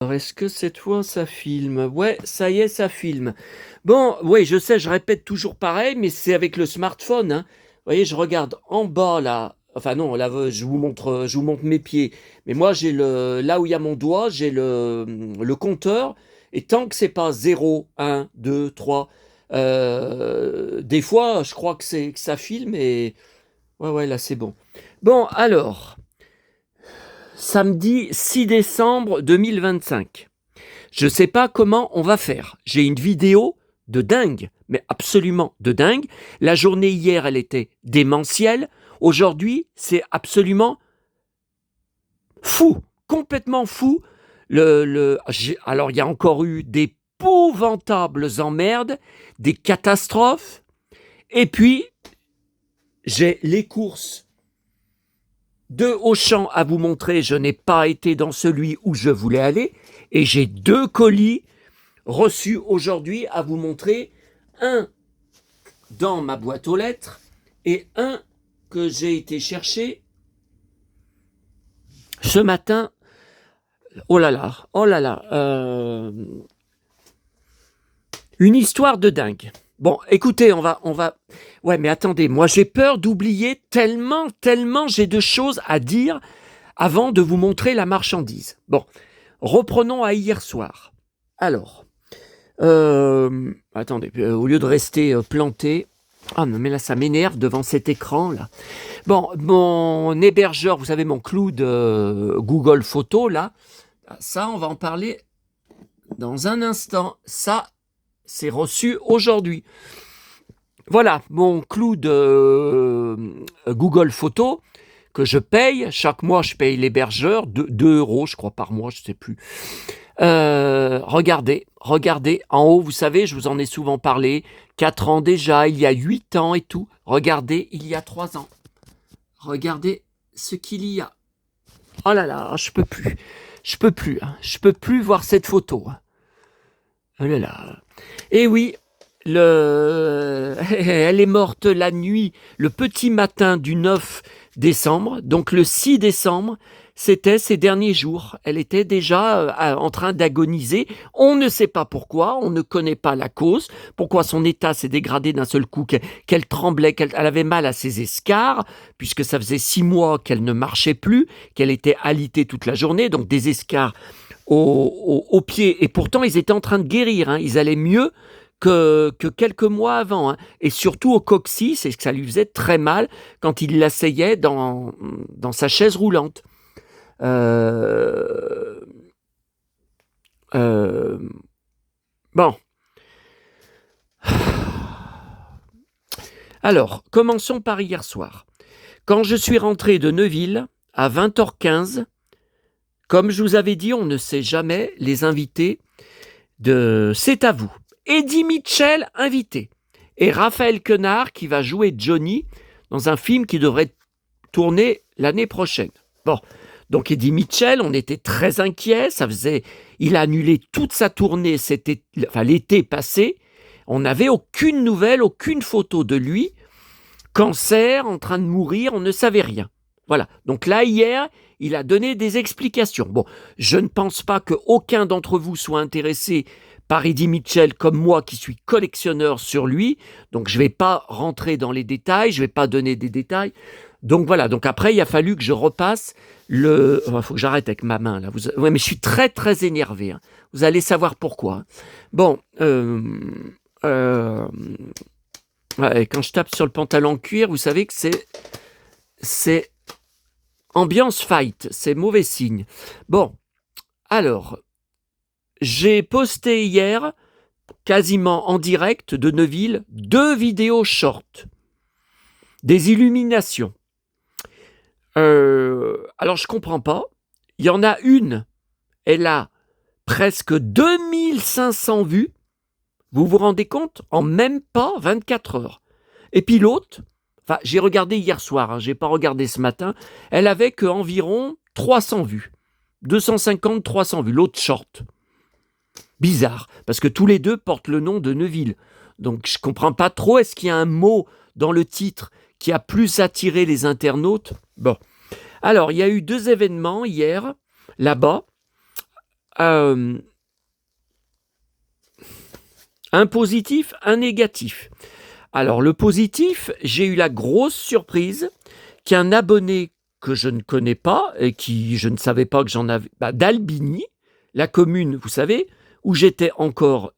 Alors, est-ce que cette fois ça filme? Ouais, ça y est, ça filme. Bon, oui, je sais, je répète toujours pareil, mais c'est avec le smartphone, hein. Vous voyez, je regarde en bas là. Enfin non, là je vous montre mes pieds. Mais moi j'ai là où il y a mon doigt, j'ai le compteur. Et tant que c'est pas 0, 1, 2, 3, des fois je crois que ça filme et ouais ouais là c'est bon. Bon alors, samedi 6 décembre 2025. Je ne sais pas comment on va faire. J'ai une vidéo de dingue, mais absolument de dingue. La journée hier, elle était démentielle. Aujourd'hui, c'est absolument fou, complètement fou. Alors, il y a encore eu d'épouvantables emmerdes, des catastrophes. Et puis, j'ai les courses de Auchan à vous montrer. Je n'ai pas été dans celui où je voulais aller. Et j'ai 2 colis reçu aujourd'hui à vous montrer, un dans ma boîte aux lettres et un que j'ai été chercher ce matin. Oh là là, une histoire de dingue. Bon, écoutez, on va. Ouais, mais attendez, moi j'ai peur d'oublier tellement j'ai de choses à dire avant de vous montrer la marchandise. Bon, reprenons à hier soir. Alors, attendez, au lieu de rester planté. Ah non, mais là, ça m'énerve devant cet écran, là. Bon, mon hébergeur, vous savez, mon cloud Google Photos, là, ça, on va en parler dans un instant. Ça, c'est reçu aujourd'hui. Voilà, mon cloud Google Photos que je paye. Chaque mois, je paye l'hébergeur, 2 euros, je crois, par mois, je ne sais plus. Regardez, en haut, vous savez, je vous en ai souvent parlé, 4 ans déjà, il y a 8 ans et tout. Regardez, il y a 3 ans. Regardez ce qu'il y a. Oh là là, je peux plus. Je peux plus voir cette photo. Oh là là. Et oui, elle est morte la nuit, le petit matin du 9 décembre, donc le 6 décembre, c'était ces derniers jours. Elle était déjà en train d'agoniser. On ne sait pas pourquoi, on ne connaît pas la cause, pourquoi son état s'est dégradé d'un seul coup, qu'elle tremblait, qu'elle avait mal à ses escarres, puisque ça faisait 6 mois qu'elle ne marchait plus, qu'elle était alitée toute la journée, donc des escarres aux pieds. Et pourtant, ils étaient en train de guérir, hein. Ils allaient mieux que quelques mois avant, hein. Et surtout au coccyx, et que ça lui faisait très mal quand il l'asseyait dans sa chaise roulante. Euh, euh, bon. Alors, commençons par hier soir. Quand je suis rentré de Neuville, à 20h15, comme je vous avais dit, on ne sait jamais, les invités de C'est à vous. Eddie Mitchell invité. Et Raphaël Quenard qui va jouer Johnny dans un film qui devrait tourner l'année prochaine. Bon, donc Eddie Mitchell, on était très inquiets. Il a annulé toute sa tournée l'été passé. On n'avait aucune nouvelle, aucune photo de lui. Cancer, en train de mourir, on ne savait rien. Voilà. Donc là, hier, il a donné des explications. Bon, je ne pense pas qu'aucun d'entre vous soit intéressé par Eddie Mitchell comme moi qui suis collectionneur sur lui. Donc je ne vais pas rentrer dans les détails, je ne vais pas donner des détails. Donc voilà, donc après il a fallu que je repasse le... Il faut que j'arrête avec ma main là. Ouais, mais je suis très énervé, hein. Vous allez savoir pourquoi. Bon, ouais, quand je tape sur le pantalon cuir, vous savez que c'est ambiance fight, c'est mauvais signe. Bon, alors, j'ai posté hier, quasiment en direct de Neuville, 2 vidéos short, des illuminations. Alors, je comprends pas. Il y en a une, elle a presque 2500 vues. Vous vous rendez compte? En même pas 24 heures. Et puis l'autre, enfin, j'ai regardé hier soir, hein, j'ai pas regardé ce matin, elle avait qu'environ 300 vues. 250, 300 vues. L'autre short. Bizarre, parce que tous les deux portent le nom de Neuville. Donc je comprends pas trop, est-ce qu'il y a un mot dans le titre qui a plus attiré les internautes? Bon. Alors, il y a eu 2 événements hier, là-bas, un positif, un négatif. Alors, le positif, j'ai eu la grosse surprise qu'un abonné que je ne connais pas et qui je ne savais pas que j'en avais, d'Albigny, la commune, vous savez, où j'étais encore,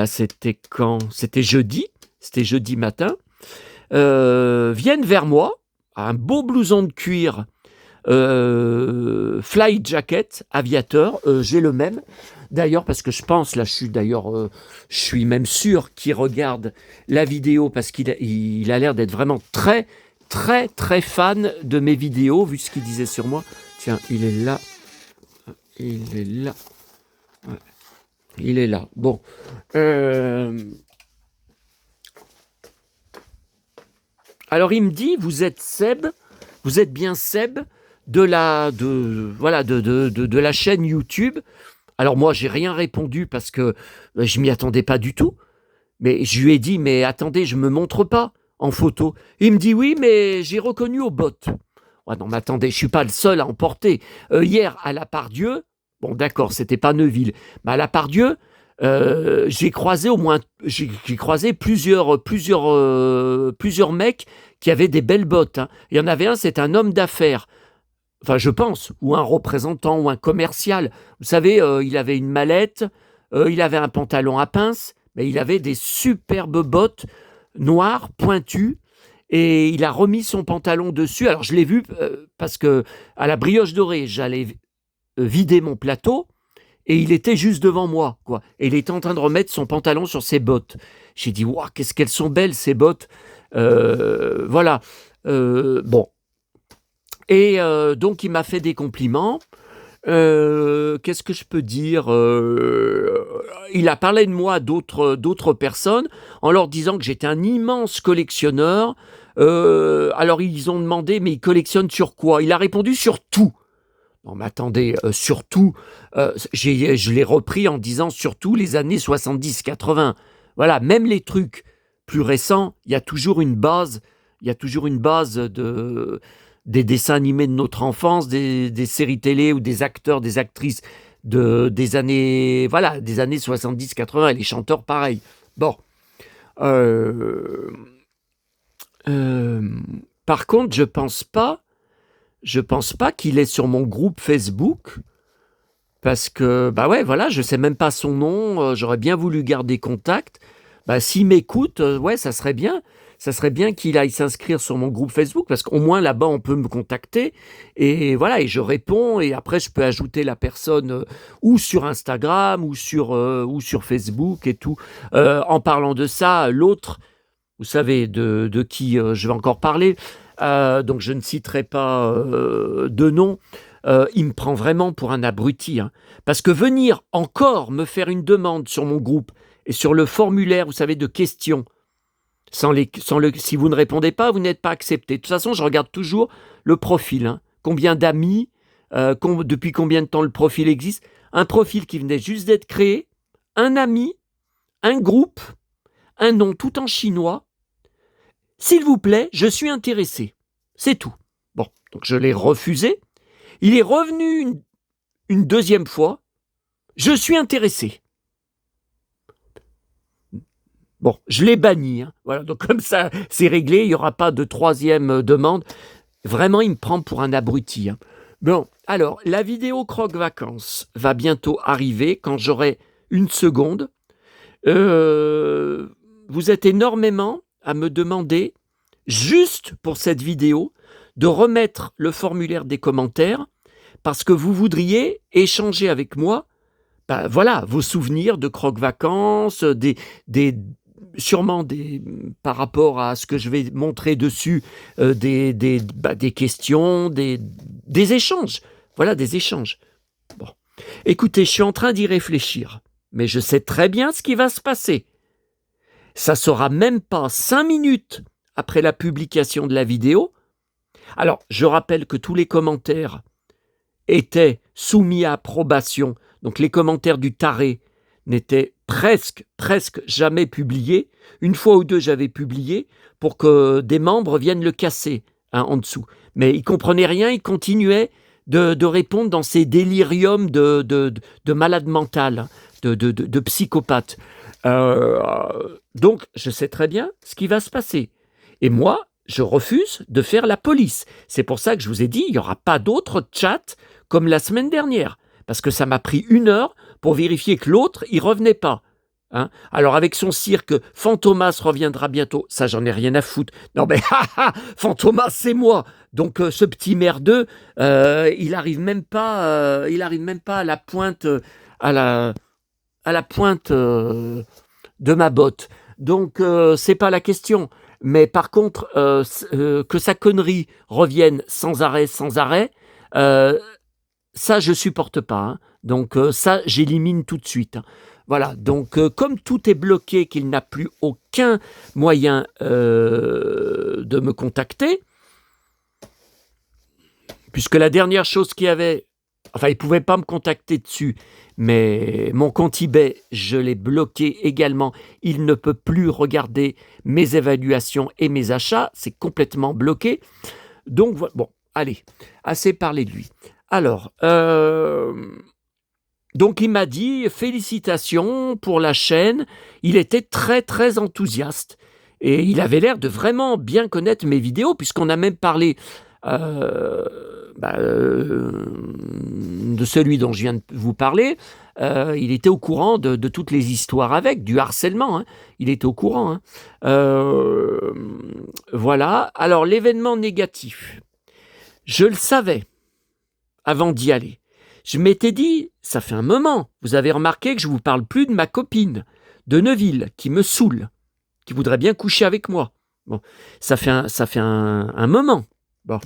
c'était quand? C'était jeudi matin, viennent vers moi, un beau blouson de cuir, fly jacket, aviateur, j'ai le même, d'ailleurs, parce que je pense, là, je suis même sûr qu'il regarde la vidéo, parce qu'il a l'air d'être vraiment très, très, très fan de mes vidéos, vu ce qu'il disait sur moi. Tiens, il est là. Ouais, il est là. Bon. Alors, il me dit, vous êtes bien Seb de la chaîne YouTube. Alors moi, j'ai rien répondu parce que je m'y attendais pas du tout. Mais je lui ai dit, mais attendez, je me montre pas en photo. Il me dit, oui, mais j'ai reconnu au bot. Ouais, non, mais attendez, je suis pas le seul à en porter. Hier, à la Part-Dieu, bon d'accord, c'était pas Neuville, mais à la Part-Dieu, j'ai croisé plusieurs mecs qui avaient des belles bottes. Hein. Il y en avait un, c'est un homme d'affaires. Enfin, je pense, ou un représentant, ou un commercial. Vous savez, il avait une mallette, il avait un pantalon à pince, mais il avait des superbes bottes noires, pointues, et il a remis son pantalon dessus. Alors, je l'ai vu parce que à la brioche dorée, j'allais vider mon plateau, et il était juste devant moi, quoi. Et il était en train de remettre son pantalon sur ses bottes. J'ai dit, waouh, qu'est-ce qu'elles sont belles, ces bottes. Voilà. Bon. Et donc, il m'a fait des compliments. Qu'est-ce que je peux dire? Il a parlé de moi à d'autres personnes en leur disant que j'étais un immense collectionneur. Alors, ils ont demandé, mais il collectionne sur quoi? Il a répondu sur tout. Non, mais attendez, surtout, je l'ai repris en disant surtout les années 70-80. Voilà, même les trucs plus récents, il y a toujours une base des dessins animés de notre enfance, des séries télé ou des acteurs, des actrices des années 70-80, et les chanteurs pareil. Bon. Par contre, je pense pas qu'il est sur mon groupe Facebook, parce que, je sais même pas son nom, j'aurais bien voulu garder contact. S'il m'écoute, ça serait bien. Ça serait bien qu'il aille s'inscrire sur mon groupe Facebook, parce qu'au moins là-bas, on peut me contacter, et voilà, et je réponds, et après, je peux ajouter la personne ou sur Instagram, ou sur Facebook, et tout. En parlant de ça, l'autre, vous savez de qui je vais encore parler, donc je ne citerai pas de nom, il me prend vraiment pour un abruti, hein, parce que venir encore me faire une demande sur mon groupe et sur le formulaire, vous savez, de questions, si vous ne répondez pas, vous n'êtes pas accepté. De toute façon, je regarde toujours le profil, hein, combien d'amis, depuis combien de temps le profil existe, un profil qui venait juste d'être créé, un ami, un groupe, un nom tout en chinois. S'il vous plaît, je suis intéressé. C'est tout. Bon, donc je l'ai refusé. Il est revenu une deuxième fois. Je suis intéressé. Bon, je l'ai banni. Hein. Voilà, donc comme ça, c'est réglé. Il n'y aura pas de troisième demande. Vraiment, il me prend pour un abruti. Hein. Bon, alors, la vidéo Croque Vacances va bientôt arriver quand j'aurai une seconde. Vous êtes énormément à me demander, juste pour cette vidéo, de remettre le formulaire des commentaires, parce que vous voudriez échanger avec moi, vos souvenirs de Croque-Vacances, sûrement par rapport à ce que je vais montrer dessus, des questions, des échanges. Voilà, des échanges. Bon. Écoutez, je suis en train d'y réfléchir, mais je sais très bien ce qui va se passer. Ça sera même pas 5 minutes après la publication de la vidéo. Alors, je rappelle que tous les commentaires étaient soumis à approbation. Donc, les commentaires du taré n'étaient presque jamais publiés. Une fois ou deux, j'avais publié pour que des membres viennent le casser en dessous. Mais ils ne comprenaient rien, ils continuaient de répondre dans ces déliriums de malade mental, de psychopathe. Donc, je sais très bien ce qui va se passer. Et moi, je refuse de faire la police. C'est pour ça que je vous ai dit, il n'y aura pas d'autres chats comme la semaine dernière. Parce que ça m'a pris 1 heure pour vérifier que l'autre, il revenait pas. Hein. Alors avec son cirque, Fantomas reviendra bientôt. Ça, j'en ai rien à foutre. Non mais, Fantomas, c'est moi. Donc ce petit merdeux, il arrive même pas à la pointe, à la pointe de ma botte. Donc c'est pas la question. Mais par contre, que sa connerie revienne sans arrêt, ça je supporte pas. Hein. Donc ça, j'élimine tout de suite. Hein. Voilà, donc comme tout est bloqué, qu'il n'a plus aucun moyen de me contacter, puisque la dernière chose qu'il y avait, enfin il ne pouvait pas me contacter dessus, mais mon compte eBay, je l'ai bloqué également. Il ne peut plus regarder mes évaluations et mes achats, c'est complètement bloqué. Donc bon, allez, assez parlé de lui. Alors, donc il m'a dit félicitations pour la chaîne, il était très très enthousiaste et il avait l'air de vraiment bien connaître mes vidéos puisqu'on a même parlé de celui dont je viens de vous parler. Il était au courant de toutes les histoires avec, du harcèlement, hein. Il était au courant. Hein. Voilà, alors l'événement négatif, je le savais avant d'y aller. Je m'étais dit, ça fait un moment, vous avez remarqué que je ne vous parle plus de ma copine de Neuville, qui me saoule, qui voudrait bien coucher avec moi. Bon, ça fait un moment. Bon.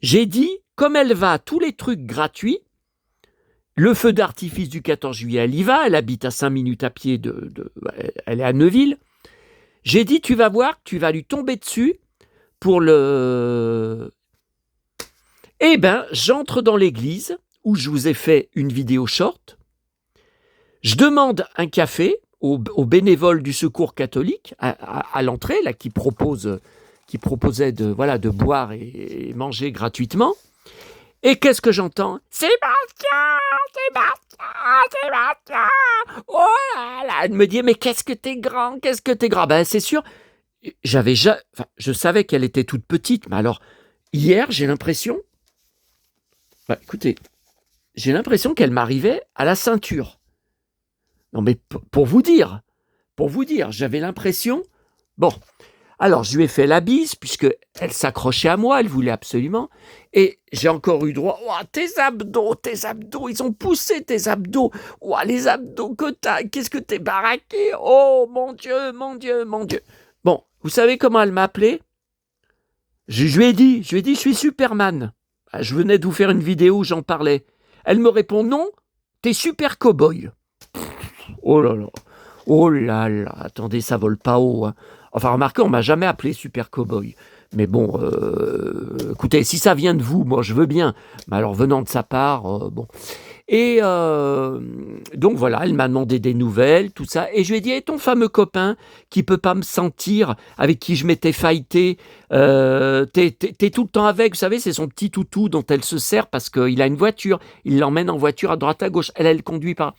J'ai dit, comme elle va à tous les trucs gratuits, le feu d'artifice du 14 juillet, elle y va, elle habite à 5 minutes à pied, elle est à Neuville. J'ai dit, tu vas voir, tu vas lui tomber dessus pour le... Eh bien, j'entre dans l'église, où je vous ai fait une vidéo short. Je demande un café aux bénévoles du Secours catholique à l'entrée, là, qui proposait de boire et manger gratuitement. Et qu'est-ce que j'entends ? Sébastien, oh là là. Elle me dit, mais qu'est-ce que t'es grand, Ben c'est sûr, je savais qu'elle était toute petite, mais alors, hier, j'ai l'impression... écoutez, j'ai l'impression qu'elle m'arrivait à la ceinture. Non mais pour vous dire, j'avais l'impression... Bon, alors je lui ai fait la bise, puisqu'elle s'accrochait à moi, elle voulait absolument, et j'ai encore eu droit... Oh, tes abdos, ils ont poussé tes abdos. Oh, les abdos que t'as, qu'est-ce que t'es baraqué. Oh, mon Dieu. Bon, vous savez comment elle m'a appelé ? Je lui ai dit, je suis Superman. Je venais de vous faire une vidéo où j'en parlais. Elle me répond, non, t'es super cow-boy. Oh là là, attendez, ça vole pas haut. Hein. Enfin, remarquez, on m'a jamais appelé super cow-boy. Mais bon, écoutez, si ça vient de vous, moi je veux bien. Mais alors venant de sa part, bon. Et donc voilà, elle m'a demandé des nouvelles, tout ça. Et je lui ai dit, et ton fameux copain qui peut pas me sentir, avec qui je m'étais fighté, t'es tout le temps avec, vous savez, c'est son petit toutou dont elle se sert parce qu'il a une voiture. Il l'emmène en voiture à droite à gauche. Elle conduit pas.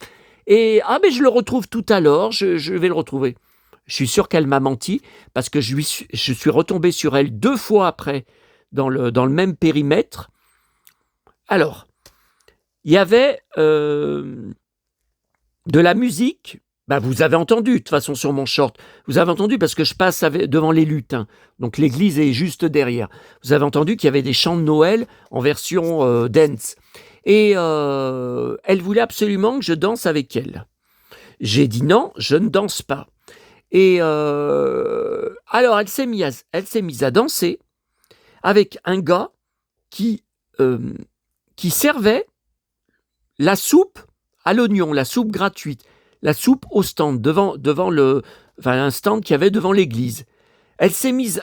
Et mais je le retrouve tout à l'heure, je vais le retrouver. Je suis sûr qu'elle m'a menti parce que je suis retombé sur elle 2 fois après dans le même périmètre. Alors, il y avait de la musique. Vous avez entendu, de toute façon, sur mon short. Vous avez entendu parce que je passe devant les lutins. Donc, l'église est juste derrière. Vous avez entendu qu'il y avait des chants de Noël en version dance. Et elle voulait absolument que je danse avec elle. J'ai dit non, je ne danse pas. Et alors, elle s'est mise à danser avec un gars qui servait la soupe à l'oignon, la soupe gratuite, la soupe au stand, devant un stand qu'il y avait devant l'église. Elle s'est mise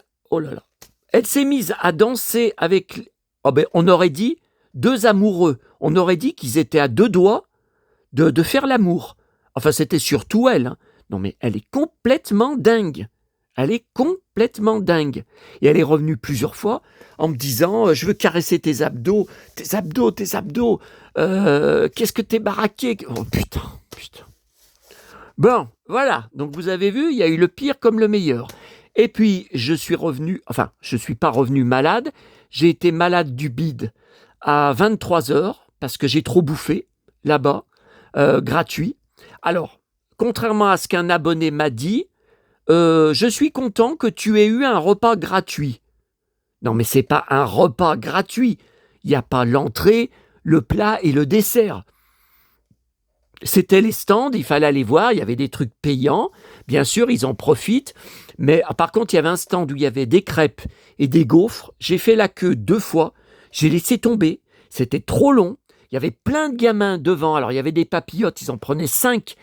à danser avec, on aurait dit 2 amoureux. On aurait dit qu'ils étaient à 2 doigts de faire l'amour. Enfin, c'était surtout elle. Hein. Non, mais elle est complètement dingue. Elle est complètement dingue. Et elle est revenue plusieurs fois en me disant je veux caresser tes abdos, tes abdos, tes abdos. Qu'est-ce que t'es baraqué. Oh putain. Bon, voilà. Donc vous avez vu, il y a eu le pire comme le meilleur. Et puis je suis pas revenu malade. J'ai été malade du bide à 23h parce que j'ai trop bouffé là-bas, gratuit. Alors, contrairement à ce qu'un abonné m'a dit, je suis content que tu aies eu un repas gratuit. Non, mais c'est pas un repas gratuit. Il n'y a pas l'entrée, le plat et le dessert. C'était les stands, il fallait aller voir, il y avait des trucs payants. Bien sûr, ils en profitent. Mais par contre, il y avait un stand où il y avait des crêpes et des gaufres. J'ai fait la queue 2 fois. J'ai laissé tomber. C'était trop long. Il y avait plein de gamins devant. Alors, il y avait des papillotes. Ils en prenaient 5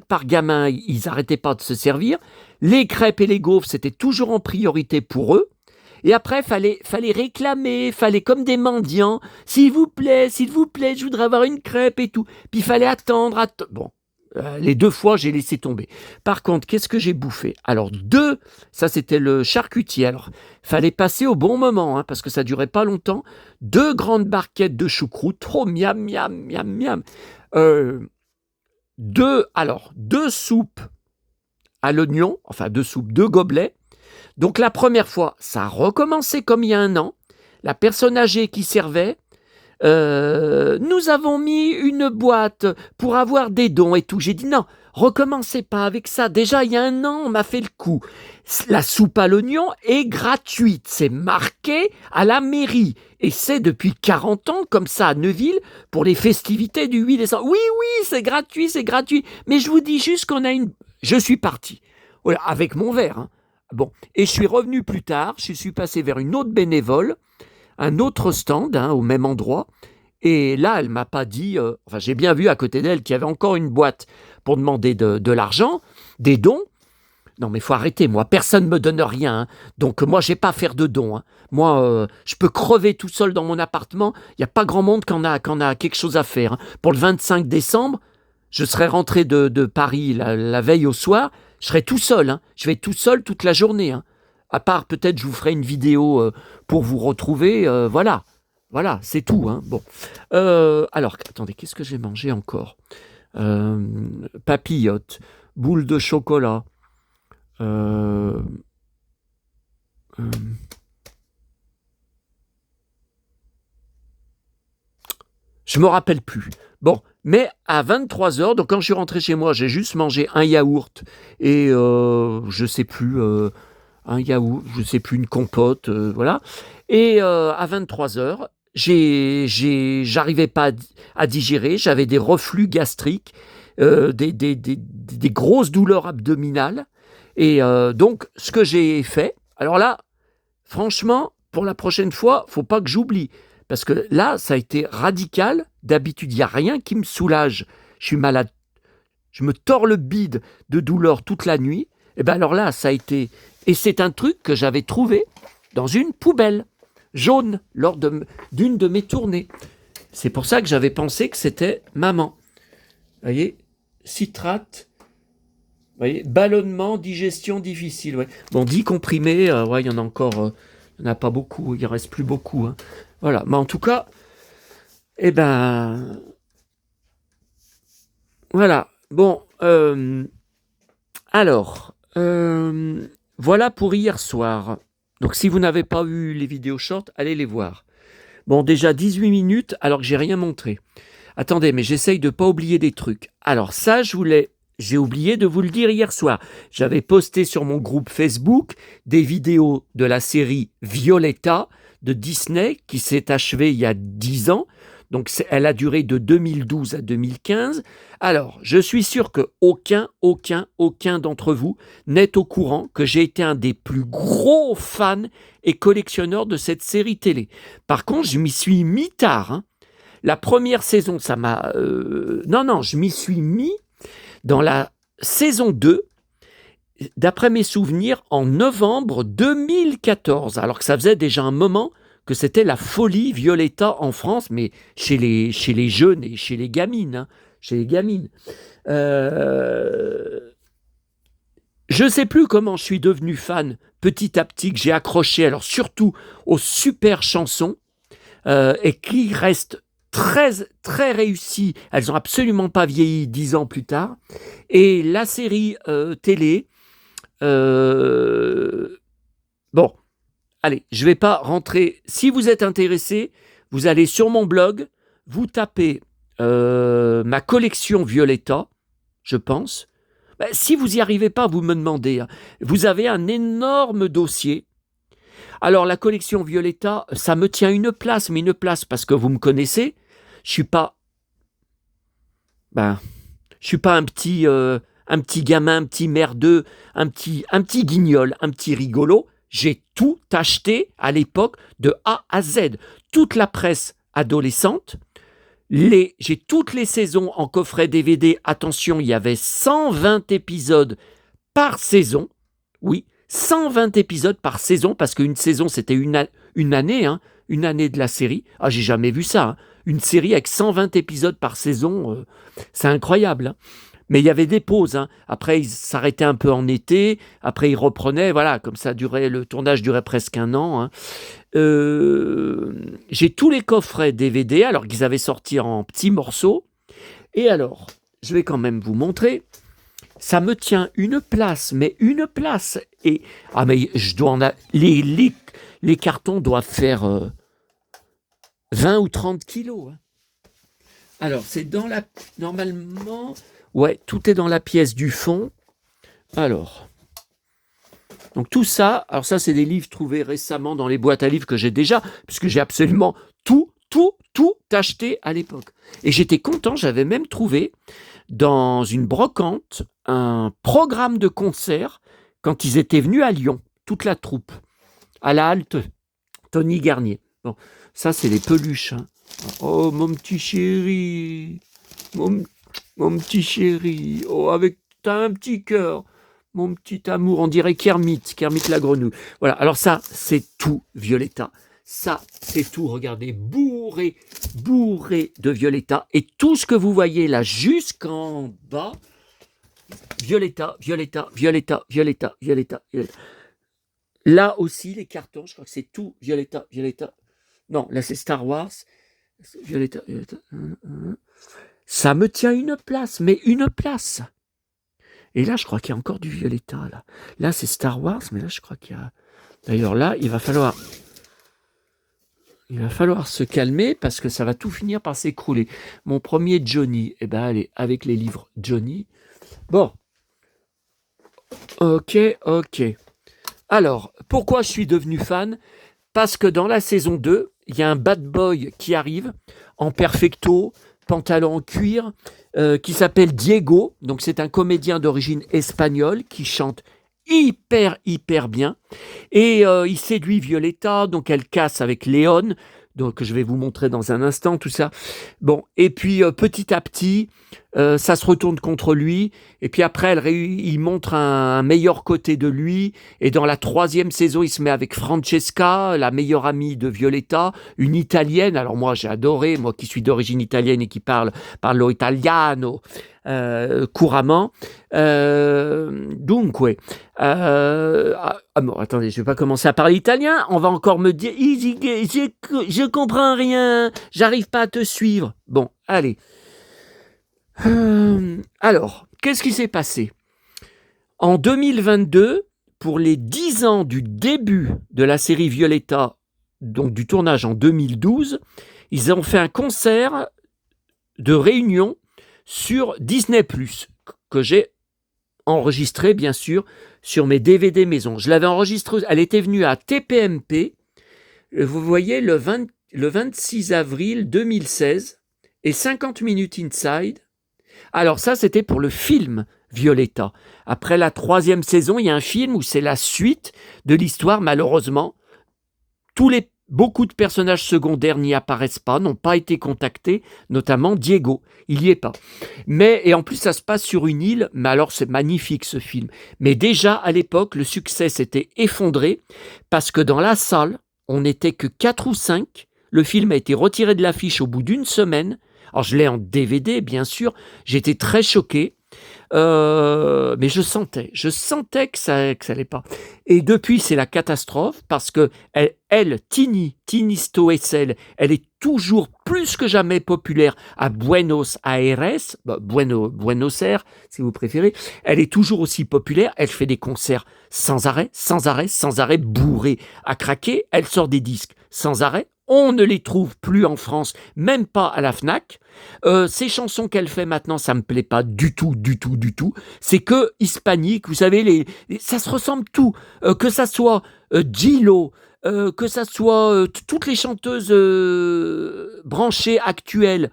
par gamin. Ils n'arrêtaient pas de se servir. Les crêpes et les gaufres, c'était toujours en priorité pour eux. Et après, fallait réclamer, fallait comme des mendiants. S'il vous plaît, je voudrais avoir une crêpe et tout. Puis il fallait attendre. Bon, les 2 fois, j'ai laissé tomber. Par contre, qu'est-ce que j'ai bouffé? Alors, ça c'était le charcutier. Alors, fallait passer au bon moment, hein, parce que ça durait pas longtemps. 2 grandes barquettes de choucroute. Trop miam, miam, miam, miam. 2 soupes à l'oignon, enfin 2 soupes, 2 gobelets. Donc la première fois, ça a recommencé comme il y a 1 an. La personne âgée qui servait, nous avons mis une boîte pour avoir des dons et tout. J'ai dit non, recommencez pas avec ça. Déjà, il y a 1 an, on m'a fait le coup. La soupe à l'oignon est gratuite. C'est marqué à la mairie. Et c'est depuis 40 ans comme ça à Neuville pour les festivités du 8 décembre. Oui, c'est gratuit, c'est gratuit. Mais je vous dis juste qu'on a une... Je suis parti. Voilà, avec mon verre, hein. Bon, et je suis revenu plus tard, je suis passé vers une autre bénévole, un autre stand, hein, au même endroit, et là, elle m'a pas dit, j'ai bien vu à côté d'elle qu'il y avait encore une boîte pour demander de l'argent, des dons. Non, mais il faut arrêter, moi, personne ne me donne rien, hein. Donc moi, j'ai pas à faire de dons, hein. Moi, je peux crever tout seul dans mon appartement, il n'y a pas grand monde qui en a quelque chose à faire, hein. Pour le 25 décembre, je serai rentré de Paris la veille au soir, je serai tout seul, hein. Je vais être tout seul toute la journée, hein. À part peut-être je vous ferai une vidéo pour vous retrouver, voilà, c'est tout, hein. Bon, alors attendez, qu'est-ce que j'ai mangé encore? Papillotes, boules de chocolat, je me rappelle plus. Bon, mais à 23h, donc quand je suis rentré chez moi, j'ai juste mangé un yaourt et je sais plus, un yaourt, je sais plus, une compote, voilà. Et à 23h, j'arrivais pas à digérer, j'avais des reflux gastriques, des grosses douleurs abdominales. Et donc, ce que j'ai fait, alors là, franchement, pour la prochaine fois, faut pas que j'oublie. Parce que là, ça a été radical. D'habitude, il n'y a rien qui me soulage. Je suis malade. Je me tords le bide de douleur toute la nuit. Et bien alors là, ça a été... Et c'est un truc que j'avais trouvé dans une poubelle jaune lors d'une de mes tournées. C'est pour ça que j'avais pensé que c'était maman. Vous voyez, citrate, vous voyez, ballonnement, digestion difficile. Ouais. Bon, 10 comprimés, il y en a encore... il n'y en a pas beaucoup, il ne reste plus beaucoup, hein. Voilà, mais en tout cas, voilà. Bon, alors, voilà pour hier soir. Donc, si vous n'avez pas vu les vidéos short, allez les voir. Bon, déjà 18 minutes, alors que j'ai rien montré. Attendez, mais j'essaye de ne pas oublier des trucs. Alors, ça, j'ai oublié de vous le dire hier soir. J'avais posté sur mon groupe Facebook des vidéos de la série Violetta de Disney qui s'est achevée il y a 10 ans. Donc elle a duré de 2012 à 2015. Alors, je suis sûr que aucun d'entre vous n'est au courant que j'ai été un des plus gros fans et collectionneurs de cette série télé. Par contre, je m'y suis mis tard, hein. La première saison, ça m'a... je m'y suis mis dans la saison 2, d'après mes souvenirs, en novembre 2014, alors que ça faisait déjà un moment que c'était la folie Violetta en France, mais chez les jeunes et chez les gamines. Hein, chez les gamines. Je ne sais plus comment je suis devenu fan petit à petit, que j'ai accroché, alors surtout aux super chansons, et qui restent très, très réussies. Elles n'ont absolument pas vieilli 10 ans plus tard. Et la série télé, bon, allez, je ne vais pas rentrer. Si vous êtes intéressé, vous allez sur mon blog, vous tapez ma collection Violetta, je pense. Ben, si vous n'y arrivez pas, vous me demandez. Hein. Vous avez un énorme dossier. Alors, la collection Violetta, ça me tient une place, mais une place parce que vous me connaissez. Je suis pas, je suis pas un petit gamin, un petit merdeux, un petit guignol, un petit rigolo. J'ai tout acheté à l'époque de A à Z. Toute la presse adolescente. J'ai toutes les saisons en coffret DVD. Attention, il y avait 120 épisodes par saison. Oui, 120 épisodes par saison, parce qu'une saison, c'était une année, hein, une année de la série. Ah, j'ai jamais vu ça. Hein. Une série avec 120 épisodes par saison, c'est incroyable. Hein. Mais il y avait des pauses. Hein. Après, ils s'arrêtaient un peu en été. Après, ils reprenaient. Voilà, comme ça durait, le tournage durait presque un an. Hein. J'ai tous les coffrets DVD, alors qu'ils avaient sorti en petits morceaux. Et alors, je vais quand même vous montrer. Ça me tient une place, mais une place. Et mais je dois les cartons doivent faire 20 ou 30 kilos. Hein. Alors, c'est normalement, ouais, tout est dans la pièce du fond. Alors, donc tout ça, alors ça, c'est des livres trouvés récemment dans les boîtes à livres que j'ai déjà, puisque j'ai absolument tout acheté à l'époque. Et j'étais content, j'avais même trouvé dans une brocante un programme de concert quand ils étaient venus à Lyon, toute la troupe, à la halte Tony Garnier. Bon, ça, c'est les peluches. Hein. Oh, mon petit chéri, mon petit chéri, oh, t'as un petit cœur, mon petit amour, on dirait Kermit la grenouille. Voilà, alors ça, c'est tout Violetta. Ça, c'est tout, regardez, bourré de Violetta. Et tout ce que vous voyez là, jusqu'en bas, Violetta. Là aussi, les cartons, je crois que c'est tout Violetta. Non, là, c'est Star Wars. Violetta. Ça me tient une place, mais une place. Et là, je crois qu'il y a encore du Violetta. Là, c'est Star Wars, mais là, je crois qu'il y a... D'ailleurs, là, il va falloir se calmer parce que ça va tout finir par s'écrouler. Mon premier Johnny, allez, avec les livres Johnny. Bon. Ok. Alors, pourquoi je suis devenu fan ? Parce que dans la saison 2, il y a un bad boy qui arrive en perfecto, pantalon en cuir, qui s'appelle Diego. Donc, c'est un comédien d'origine espagnole qui chante hyper bien. Et il séduit Violetta, donc elle casse avec Léon, donc je vais vous montrer dans un instant tout ça. Bon, et puis petit à petit, ça se retourne contre lui, et puis après, il montre un meilleur côté de lui, et dans la 3e saison, il se met avec Francesca, la meilleure amie de Violetta, une Italienne. Alors moi, j'ai adoré, moi qui suis d'origine italienne et qui parlo italiano couramment. Dunque, bon, attendez, je vais pas commencer à parler italien. On va encore me dire, je comprends rien, j'arrive pas à te suivre. Bon, allez. Alors, qu'est-ce qui s'est passé ? En 2022, pour les 10 ans du début de la série Violetta, donc du tournage en 2012, ils ont fait un concert de réunion sur Disney+, que j'ai enregistré, bien sûr, sur mes DVD maison. Je l'avais enregistré, elle était venue à TPMP, vous voyez, le 26 avril 2016, et 50 minutes inside. Alors ça, c'était pour le film Violetta. Après la 3e saison, il y a un film où c'est la suite de l'histoire. Malheureusement, beaucoup de personnages secondaires n'y apparaissent pas, n'ont pas été contactés, notamment Diego, il n'y est pas. Et en plus, ça se passe sur une île, mais alors c'est magnifique ce film. Mais déjà, à l'époque, le succès s'était effondré, parce que dans la salle, on n'était que 4 ou 5, le film a été retiré de l'affiche au bout d'une semaine. Alors je l'ai en DVD, bien sûr, j'étais très choqué. Mais je sentais que ça allait pas. Et depuis, c'est la catastrophe parce que Tini Stoessel, elle est toujours plus que jamais populaire à Buenos Aires, Buenos Aires, si vous préférez. Elle est toujours aussi populaire. Elle fait des concerts sans arrêt, bourrés à craquer. Elle sort des disques sans arrêt. On ne les trouve plus en France, même pas à la Fnac. Ces chansons qu'elle fait maintenant, ça me plaît pas du tout. C'est que hispanique, vous savez, ça se ressemble tout. Que ça soit Gillo, que ça soit toutes les chanteuses branchées actuelles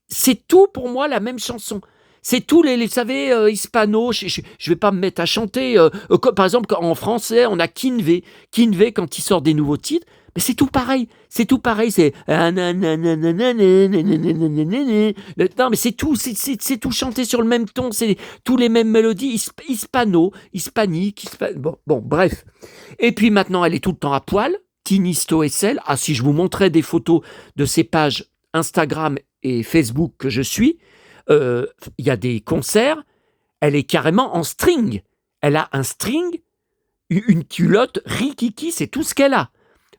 c'est tout pour moi la même chanson. C'est tous vous savez, hispano, je vais pas me mettre à chanter. Par exemple, en français, on a Kinvé. Kinvé, quand il sort des nouveaux titres, mais c'est tout pareil. C'est non, mais c'est tout chanté sur le même ton. C'est tous les mêmes mélodies, hispanique. Bon, bref. Et puis maintenant, elle est tout le temps à poil. Tini Stoessel. Ah, si je vous montrais des photos de ses pages Instagram et Facebook que je suis, il y a des concerts, elle est carrément en string. Elle a un string, une culotte, rikiki, c'est tout ce qu'elle a.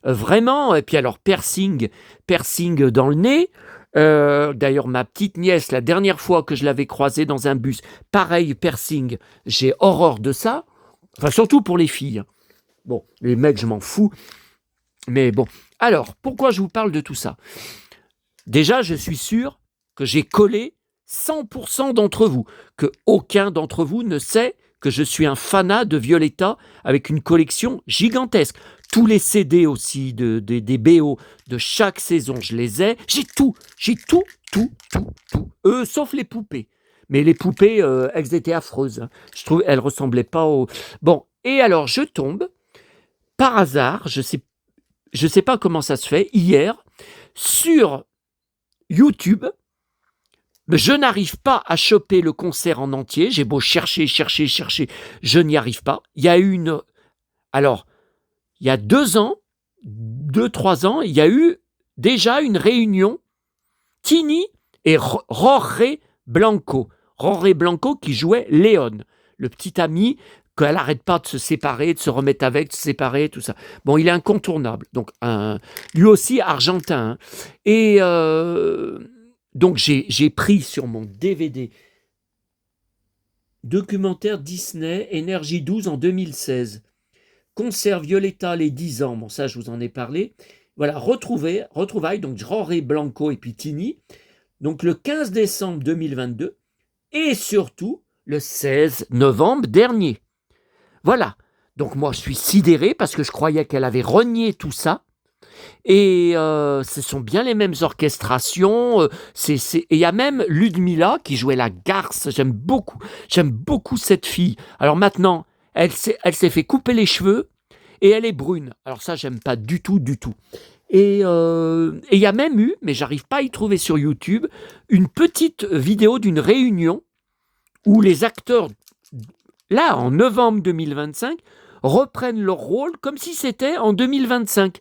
Vraiment, et puis alors piercing dans le nez. D'ailleurs, ma petite nièce, la dernière fois que je l'avais croisée dans un bus, pareil, piercing, j'ai horreur de ça. Enfin, surtout pour les filles. Bon, les mecs, je m'en fous. Mais bon, alors, pourquoi je vous parle de tout ça ? Déjà, je suis sûr que j'ai collé 100% d'entre vous, que aucun d'entre vous ne sait que je suis un fanat de Violetta avec une collection gigantesque. Tous les CD aussi, des BO de chaque saison, je les ai. J'ai tout. Sauf les poupées. Mais les poupées, elles étaient affreuses. Hein. Je trouve elles ressemblaient pas aux... Bon, et alors je tombe, par hasard, je sais pas comment ça se fait, hier, sur YouTube, je n'arrive pas à choper le concert en entier. J'ai beau chercher, je n'y arrive pas. Il y a alors, il y a 2-3 ans, il y a eu déjà une réunion Tini et Jorge Blanco. Jorge Blanco qui jouait Léon, le petit ami qu'elle n'arrête pas de se séparer, de se remettre avec, de se séparer, tout ça. Bon, il est incontournable. Donc, lui aussi argentin. Hein. Et donc, j'ai pris sur mon DVD documentaire Disney Énergie 12 en 2016. Concert Violetta les 10 ans. Bon, ça, je vous en ai parlé. Voilà, retrouvailles, donc Jorge Blanco et puis Tini. Donc, le 15 décembre 2022 et surtout le 16 novembre dernier. Voilà. Donc, moi, je suis sidéré parce que je croyais qu'elle avait renié tout ça. Et ce sont bien les mêmes orchestrations. Et il y a même Ludmilla qui jouait la garce. J'aime beaucoup cette fille. Alors maintenant, elle s'est fait couper les cheveux et elle est brune. Alors ça, j'aime pas du tout. Et il y a même eu, mais j'arrive pas à y trouver sur YouTube, une petite vidéo d'une réunion où les acteurs, là, en novembre 2025, reprennent leur rôle comme si c'était en 2025.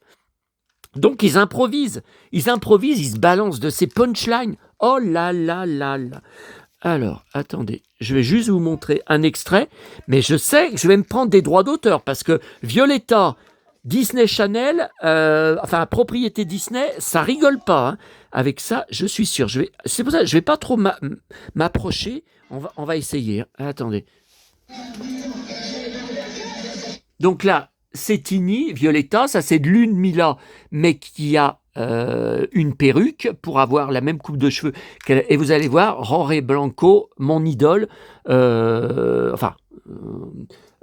Donc ils improvisent, ils se balancent de ces punchlines. Oh là là là là. Alors, attendez, je vais juste vous montrer un extrait, mais je sais que je vais me prendre des droits d'auteur parce que Violetta, Disney Channel, propriété Disney, ça rigole pas. Hein. Avec ça, je suis sûr. C'est pour ça que je vais pas trop m'approcher. On va essayer. Hein. Attendez. Donc là, c'est Tini, Violetta, ça c'est de Ludmilla, mais qui a une perruque pour avoir la même coupe de cheveux. Et vous allez voir, Jorge Blanco, mon idole,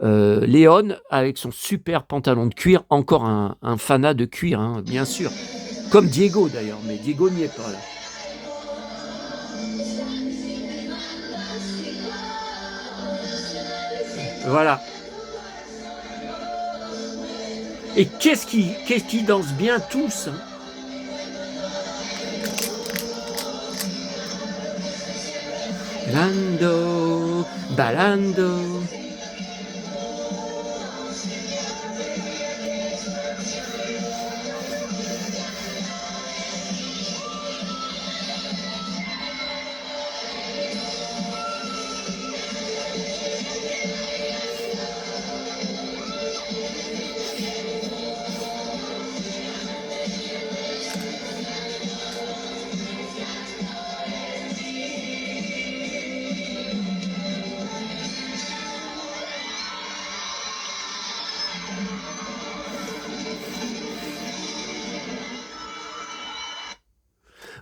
Léon, avec son super pantalon de cuir, encore un fanat de cuir, hein, bien sûr. Comme Diego d'ailleurs, mais Diego n'y est pas là. Voilà. Et qu'est-ce qui danse bien tous hein. Balando.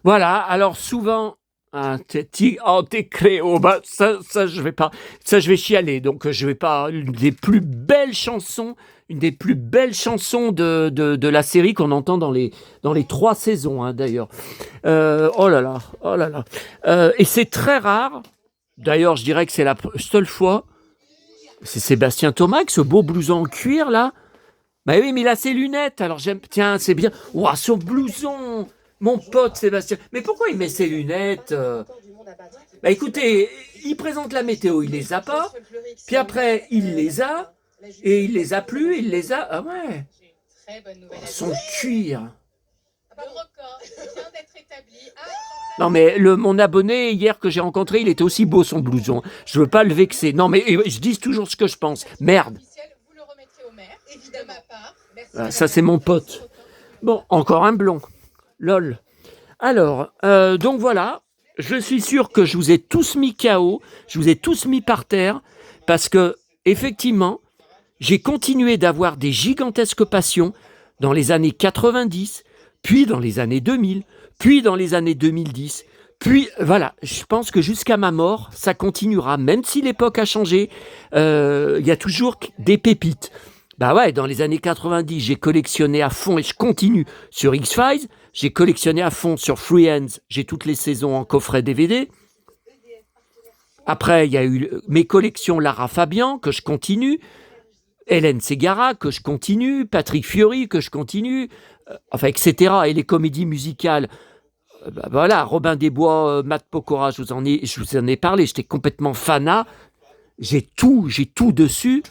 Voilà, alors souvent, t'es créo, bah ça je vais pas, ça je vais chialer, donc je vais pas, une des plus belles chansons de la série qu'on entend dans les 3 saisons, hein, d'ailleurs. Oh là là, oh là là. Et c'est très rare, d'ailleurs je dirais que c'est la seule fois, c'est Sébastien Thomas avec ce beau blouson en cuir là. Bah oui, mais il a ses lunettes, alors j'aime. Tiens, c'est bien. Ouah, son blouson. Mon pote Sébastien. Mais pourquoi il met ses lunettes Bah écoutez, il présente la météo, il les a pas. Puis après, il les a. Et il les a plus, il les a. Ah ouais. Son cuir. Non mais mon abonné hier que j'ai rencontré, il était aussi beau son blouson. Je veux pas le vexer. Non mais je dis toujours ce que je pense. Merde. Ah, ça c'est mon pote. Bon, encore un blond. Lol. Alors, donc voilà. Je suis sûr que je vous ai tous mis KO. Je vous ai tous mis par terre. Parce que, effectivement, j'ai continué d'avoir des gigantesques passions dans les années 90, puis dans les années 2000, puis dans les années 2010. Puis voilà, je pense que jusqu'à ma mort, ça continuera. Même si l'époque a changé, il y a toujours des pépites. Bah ouais, dans les années 90, j'ai collectionné à fond et je continue sur X-Files. J'ai collectionné à fond sur Freehands. J'ai toutes les saisons en coffret DVD. Après, il y a eu mes collections Lara Fabian que je continue. Hélène Ségara que je continue. Patrick Fiori que je continue. Enfin, etc. Et les comédies musicales. Bah voilà, Robin des Bois, Matt Pokora, je vous en ai parlé. J'étais complètement fanat. J'ai tout dessus.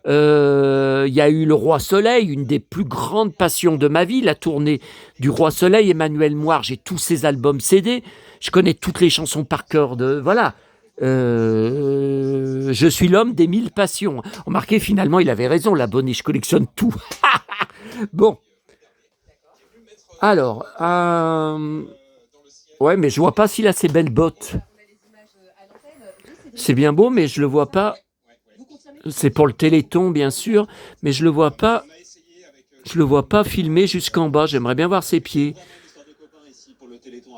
Il y a eu Le Roi Soleil, une des plus grandes passions de ma vie, la tournée du Roi Soleil, Emmanuel Moir, j'ai tous ses albums CD, je connais toutes les chansons par cœur voilà. Je suis l'homme des 1000 passions. Remarquez, finalement, il avait raison, l'abonné, je collectionne tout. Bon. Alors, ouais, mais je vois pas s'il a ses belles bottes. C'est bien beau, mais je le vois pas. C'est pour le Téléthon, bien sûr, mais je le vois pas filmé jusqu'en bas. J'aimerais bien voir ses pieds.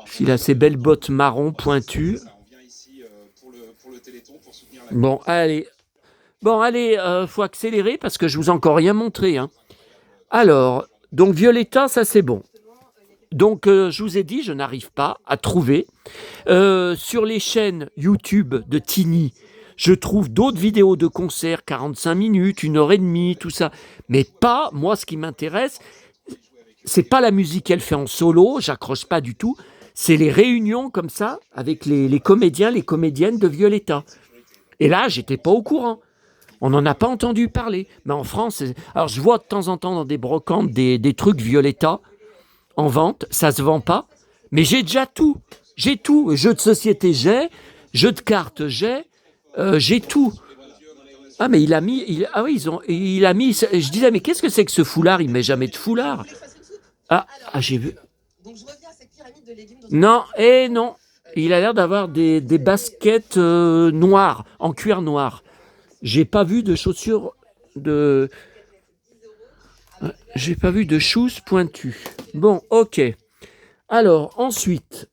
S'il a ses belles bottes marron pointues. Bon, allez, faut accélérer parce que je vous ai encore rien montré. Hein. Alors, donc Violetta, ça c'est bon. Donc, je vous ai dit, je n'arrive pas à trouver. Sur les chaînes YouTube de Tini, je trouve d'autres vidéos de concerts, 45 minutes, 1h30, tout ça. Mais pas, moi, ce qui m'intéresse, c'est pas la musique qu'elle fait en solo, j'accroche pas du tout. C'est les réunions comme ça, avec les comédiens, les comédiennes de Violetta. Et là, j'étais pas au courant. On n'en a pas entendu parler. Mais en France, alors je vois de temps en temps dans des brocantes des trucs Violetta en vente, ça se vend pas. Mais j'ai déjà tout. J'ai tout. Jeux de société, jeux de cartes, j'ai tout. Ah, mais il a mis. Il a mis. Je disais, mais qu'est-ce que c'est que ce foulard? Il met jamais de foulard. J'ai vu. Non, non. Il a l'air d'avoir des baskets noires, en cuir noir. J'ai pas vu de chaussures de. J'ai pas vu de shoes pointues. Bon, ok. Alors, ensuite.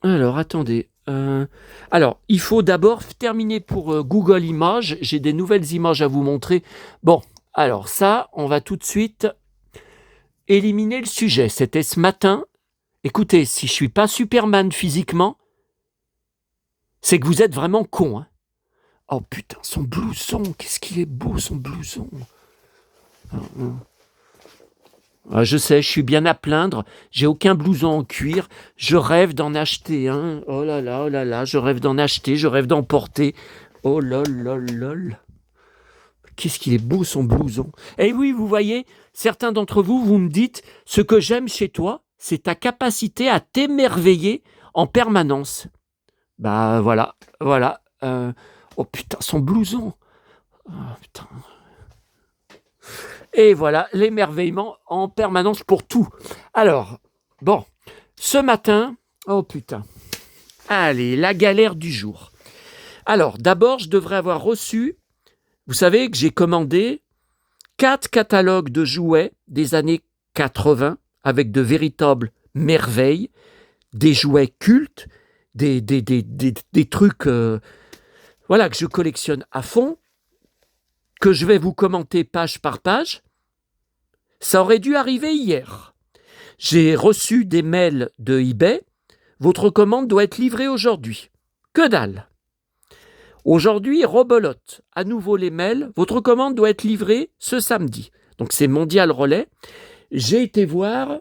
Alors, attendez. Alors, il faut d'abord terminer pour Google Images. J'ai des nouvelles images à vous montrer. Bon, alors ça, on va tout de suite éliminer le sujet. C'était ce matin. Écoutez, si je suis pas Superman physiquement, c'est que vous êtes vraiment con. Hein. Oh putain, son blouson, qu'est-ce qu'il est beau son blouson. Je sais, je suis bien à plaindre, j'ai aucun blouson en cuir, je rêve d'en acheter un. Oh là là, je rêve d'en acheter, je rêve d'en porter. Oh lol. Qu'est-ce qu'il est beau son blouson. Eh oui, vous voyez, certains d'entre vous, vous me dites, ce que j'aime chez toi, c'est ta capacité à t'émerveiller en permanence. Bah voilà. Oh putain, son blouson. Oh putain. Et voilà, l'émerveillement en permanence pour tout. Alors, bon, ce matin, oh putain. Allez, la galère du jour. Alors, d'abord, je devrais avoir reçu, vous savez que j'ai commandé 4 catalogues de jouets des années 80 avec de véritables merveilles, des jouets cultes, des trucs voilà, que je collectionne à fond, que je vais vous commenter page par page. Ça aurait dû arriver hier. J'ai reçu des mails de eBay. Votre commande doit être livrée aujourd'hui. Que dalle! Aujourd'hui, rebelote. À nouveau les mails. Votre commande doit être livrée ce samedi. Donc c'est Mondial Relais. J'ai été voir,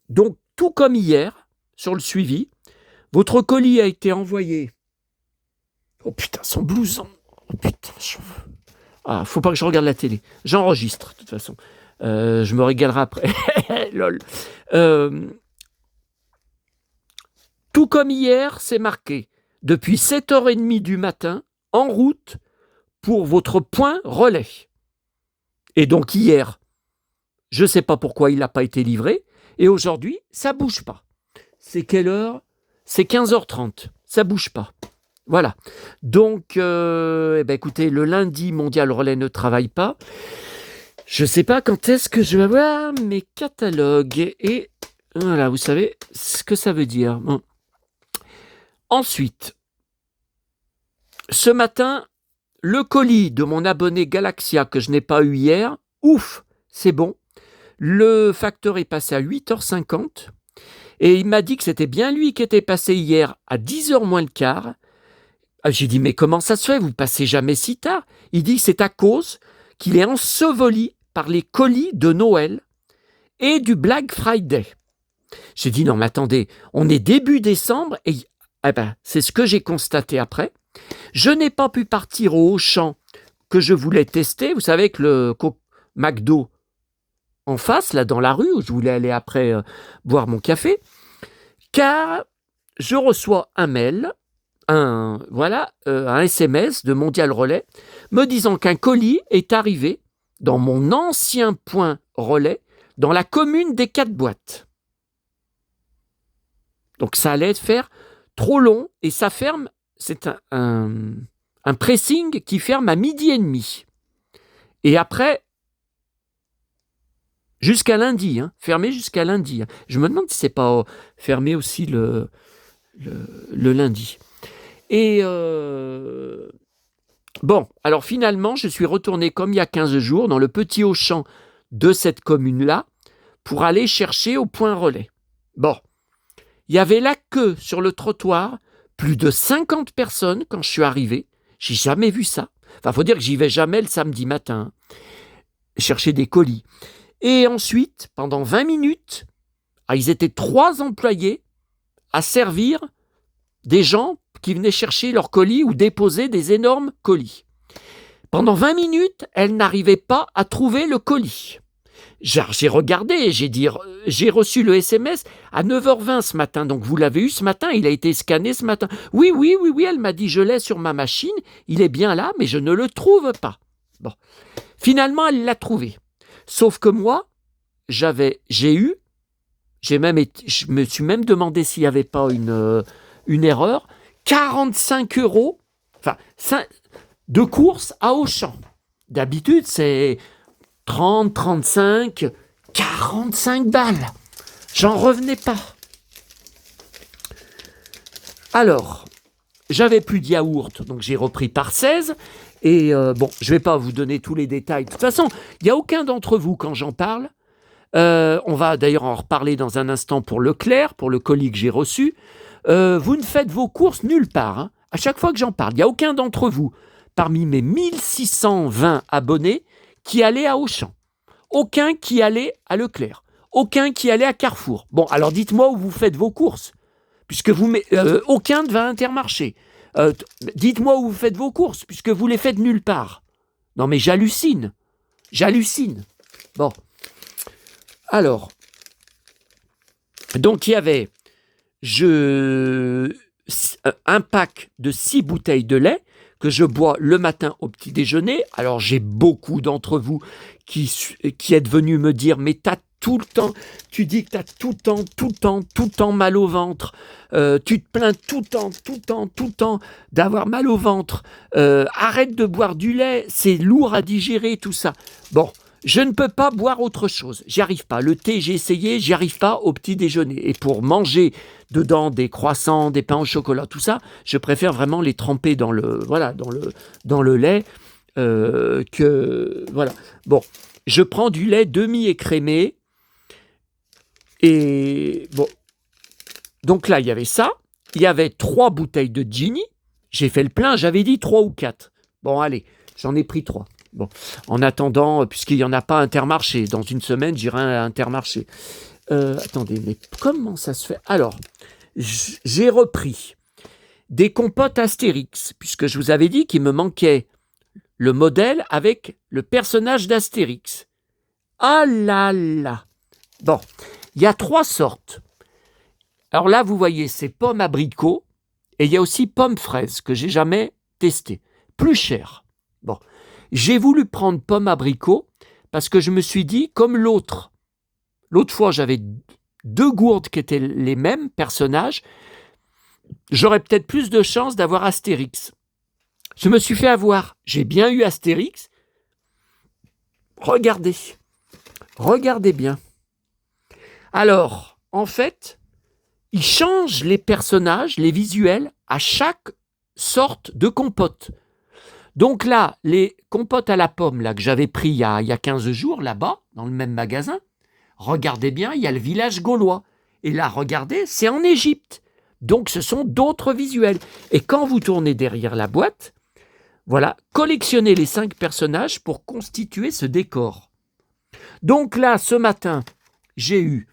donc tout comme hier, sur le suivi. Votre colis a été envoyé. Oh putain, son blouson. Oh putain, ah, faut pas que je regarde la télé. J'enregistre, de toute façon. Je me régalerai après. Lol. Tout comme hier, c'est marqué. Depuis 7h30 du matin, en route pour votre point relais. Et donc hier, je ne sais pas pourquoi il n'a pas été livré. Et aujourd'hui, ça ne bouge pas. C'est quelle heure? C'est 15h30. Ça ne bouge pas. Voilà. Donc, écoutez, le lundi, Mondial Relais ne travaille pas. Je ne sais pas quand est-ce que je vais avoir mes catalogues. Et voilà, vous savez ce que ça veut dire. Bon. Ensuite, ce matin, le colis de mon abonné Galaxia que je n'ai pas eu hier, ouf, c'est bon. Le facteur est passé à 8h50 et il m'a dit que c'était bien lui qui était passé hier à 10h moins le quart. J'ai dit, mais comment ça se fait? Vous passez jamais si tard? Il dit que c'est à cause qu'il est enseveli par les colis de Noël et du Black Friday. J'ai dit, non mais attendez, on est début décembre et c'est ce que j'ai constaté après. Je n'ai pas pu partir au Auchan que je voulais tester. Vous savez que le McDo en face, là dans la rue, où je voulais aller après boire mon café, car je reçois un mail, un SMS de Mondial Relais, me disant qu'un colis est arrivé dans mon ancien point relais, dans la commune des 4 boîtes. Donc ça allait faire trop long et ça ferme, c'est un pressing qui ferme à 12h30. Et après, jusqu'à lundi, fermé jusqu'à lundi. Je me demande si c'est pas fermé aussi le lundi. Et bon, alors finalement, je suis retourné comme il y a 15 jours dans le petit Auchan de cette commune-là pour aller chercher au point relais. Bon, il y avait la queue sur le trottoir, plus de 50 personnes quand je suis arrivé. J'ai jamais vu ça. Enfin, faut dire que j'y vais jamais le samedi matin, chercher des colis. Et ensuite, pendant 20 minutes, ils étaient 3 employés à servir des gens qui venaient chercher leurs colis ou déposer des énormes colis. Pendant 20 minutes, elles n'arrivaient pas à trouver le colis. J'ai regardé, j'ai reçu le SMS à 9h20 ce matin, donc vous l'avez eu ce matin, il a été scanné ce matin. Oui, elle m'a dit, je l'ai sur ma machine, il est bien là, mais je ne le trouve pas. Bon, finalement, elle l'a trouvé. Sauf que moi, je me suis même demandé s'il n'y avait pas une erreur, 45 €, enfin, de course à Auchan. D'habitude, c'est 30, 35, 45 balles. J'en revenais pas. Alors, j'avais plus de yaourt, donc j'ai repris par 16. Et bon, je ne vais pas vous donner tous les détails. De toute façon, il n'y a aucun d'entre vous, quand j'en parle, on va d'ailleurs en reparler dans un instant pour Leclerc, pour le colis que j'ai reçu, vous ne faites vos courses nulle part. À chaque fois que j'en parle, il n'y a aucun d'entre vous, parmi mes 1620 abonnés, qui allait à Auchan. Aucun qui allait à Leclerc. Aucun qui allait à Carrefour. Bon, alors dites-moi où vous faites vos courses. Puisque aucun ne va à Intermarché. Dites-moi où vous faites vos courses, puisque vous les faites nulle part. Non mais j'hallucine. Bon. Alors. Donc il y avait un pack de 6 bouteilles de lait que je bois le matin au petit déjeuner. Alors j'ai beaucoup d'entre vous qui êtes venus me dire, mais t'as tout le temps, tu dis que t'as tout le temps mal au ventre, tu te plains tout le temps d'avoir mal au ventre, arrête de boire du lait, c'est lourd à digérer tout ça. Bon, Je ne peux pas boire autre chose. J'y arrive pas. Le thé, j'ai essayé, j'y arrive pas au petit déjeuner. Et pour manger dedans des croissants, des pains au chocolat, tout ça, je préfère vraiment les tremper dans le lait que voilà. Bon, je prends du lait demi-écrémé et bon. Donc là, il y avait ça. Il y avait 3 bouteilles de Gini. J'ai fait le plein. J'avais dit 3 ou 4. Bon, allez, j'en ai pris 3. Bon, en attendant, puisqu'il n'y en a pas à Intermarché, dans une semaine, j'irai à Intermarché. Attendez, mais comment ça se fait? Alors, j'ai repris des compotes Astérix, puisque je vous avais dit qu'il me manquait le modèle avec le personnage d'Astérix. Ah là là! Bon, il y a 3 sortes. Alors là, vous voyez, c'est pomme abricot, et il y a aussi pomme fraise, que j'ai jamais testé. Plus cher. Bon. J'ai voulu prendre pomme abricot parce que je me suis dit, comme l'autre fois j'avais 2 gourdes qui étaient les mêmes personnages, j'aurais peut-être plus de chances d'avoir Astérix. Je me suis fait avoir. J'ai bien eu Astérix. Regardez bien. Alors, en fait, ils changent les personnages, les visuels, à chaque sorte de compote. Donc là, les compotes à la pomme là, que j'avais pris il y a 15 jours, là-bas, dans le même magasin, regardez bien, il y a le village gaulois. Et là, regardez, c'est en Égypte. Donc ce sont d'autres visuels. Et quand vous tournez derrière la boîte, voilà, collectionnez les 5 personnages pour constituer ce décor. Donc là, ce matin, j'ai eu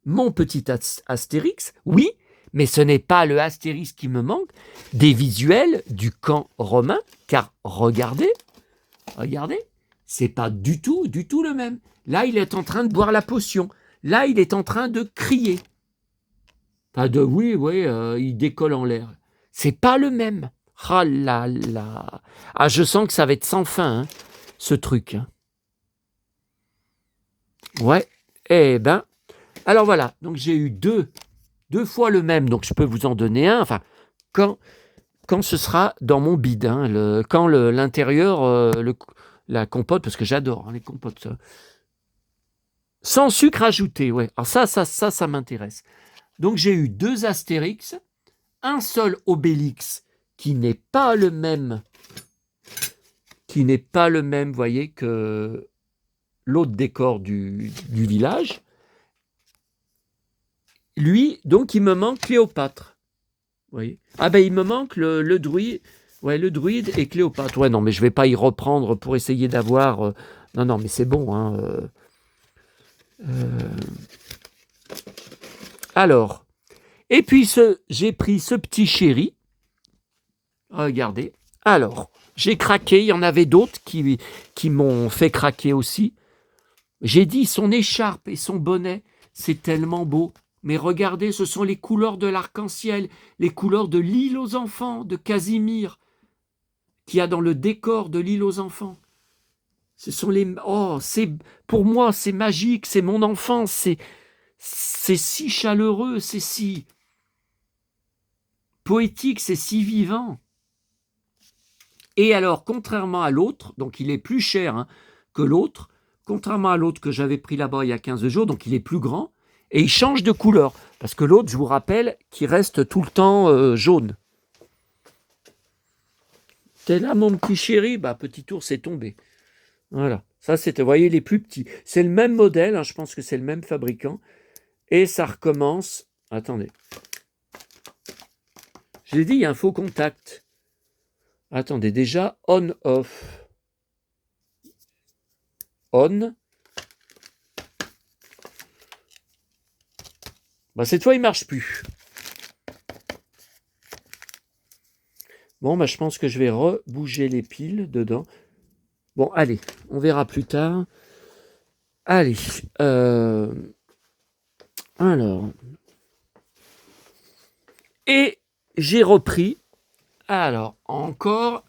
mon petit Astérix, oui, mais ce n'est pas le Astérix qui me manque, des visuels du camp romain, car regardez, c'est pas du tout le même. Là, il est en train de boire la potion. Là, il est en train de crier. Il décolle en l'air. C'est pas le même. Ah là là. Ah, je sens que ça va être sans fin, hein, ce truc. Ouais, eh ben, alors voilà, donc j'ai eu deux fois le même, donc je peux vous en donner un, enfin, quand ce sera dans mon bide, hein, quand l'intérieur, la compote, parce que j'adore les compotes, sans sucre ajouté, ouais, alors ça m'intéresse. Donc j'ai eu 2 Astérix, un seul Obélix qui n'est pas le même, vous voyez, que l'autre décor du village. Lui, donc, il me manque Cléopâtre. Vous voyez ? Ah ben, il me manque le druide. Ouais, le druide et Cléopâtre. Ouais, non, mais je ne vais pas y reprendre pour essayer d'avoir... Non, mais c'est bon. Hein, Alors, et puis j'ai pris ce petit chéri. Regardez. Alors, j'ai craqué. Il y en avait d'autres qui m'ont fait craquer aussi. J'ai dit, son écharpe et son bonnet, c'est tellement beau. Mais regardez, ce sont les couleurs de l'arc-en-ciel, les couleurs de l'île aux enfants, de Casimir, qu'il y a dans le décor de l'île aux enfants. Ce sont pour moi, c'est magique, c'est mon enfance, c'est si chaleureux, c'est si poétique, c'est si vivant. Et alors, contrairement à l'autre, donc il est plus cher que l'autre, contrairement à l'autre que j'avais pris là-bas il y a 15 jours, donc il est plus grand, et il change de couleur, parce que l'autre, je vous rappelle, qu'il reste tout le temps jaune. T'es là, mon petit chéri? Bah, petit ours est tombé. Voilà, ça c'était, vous voyez, les plus petits. C'est le même modèle, je pense que c'est le même fabricant, et ça recommence. Attendez. Je l'ai dit, il y a un faux contact. Attendez, déjà, on-off. On. Bah, cette fois, il ne marche plus. Bon, bah, je pense que je vais rebouger les piles dedans. Bon, allez, on verra plus tard. Allez. Alors. Et j'ai repris. Alors, encore.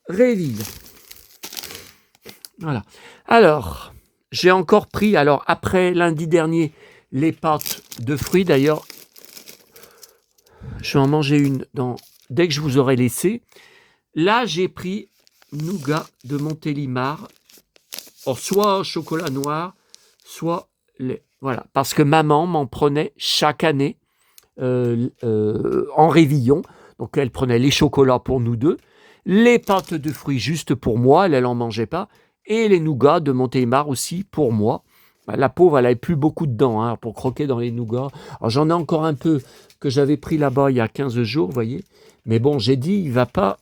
Réville. Voilà. Alors, j'ai encore pris, après lundi dernier, les pâtes de fruits. D'ailleurs, je vais en manger une dès que je vous aurai laissé. Là, j'ai pris nougat de Montélimar. soit chocolat noir, soit lait. Voilà, parce que maman m'en prenait chaque année en réveillon. Donc elle prenait les chocolats pour nous deux, les pâtes de fruits juste pour moi, elle n'en mangeait pas, et les nougats de Montélimar aussi pour moi. La pauvre, elle n'avait plus beaucoup de dents hein, pour croquer dans les nougats. Alors j'en ai encore un peu que j'avais pris là-bas il y a 15 jours, vous voyez. Mais bon, j'ai dit, il va pas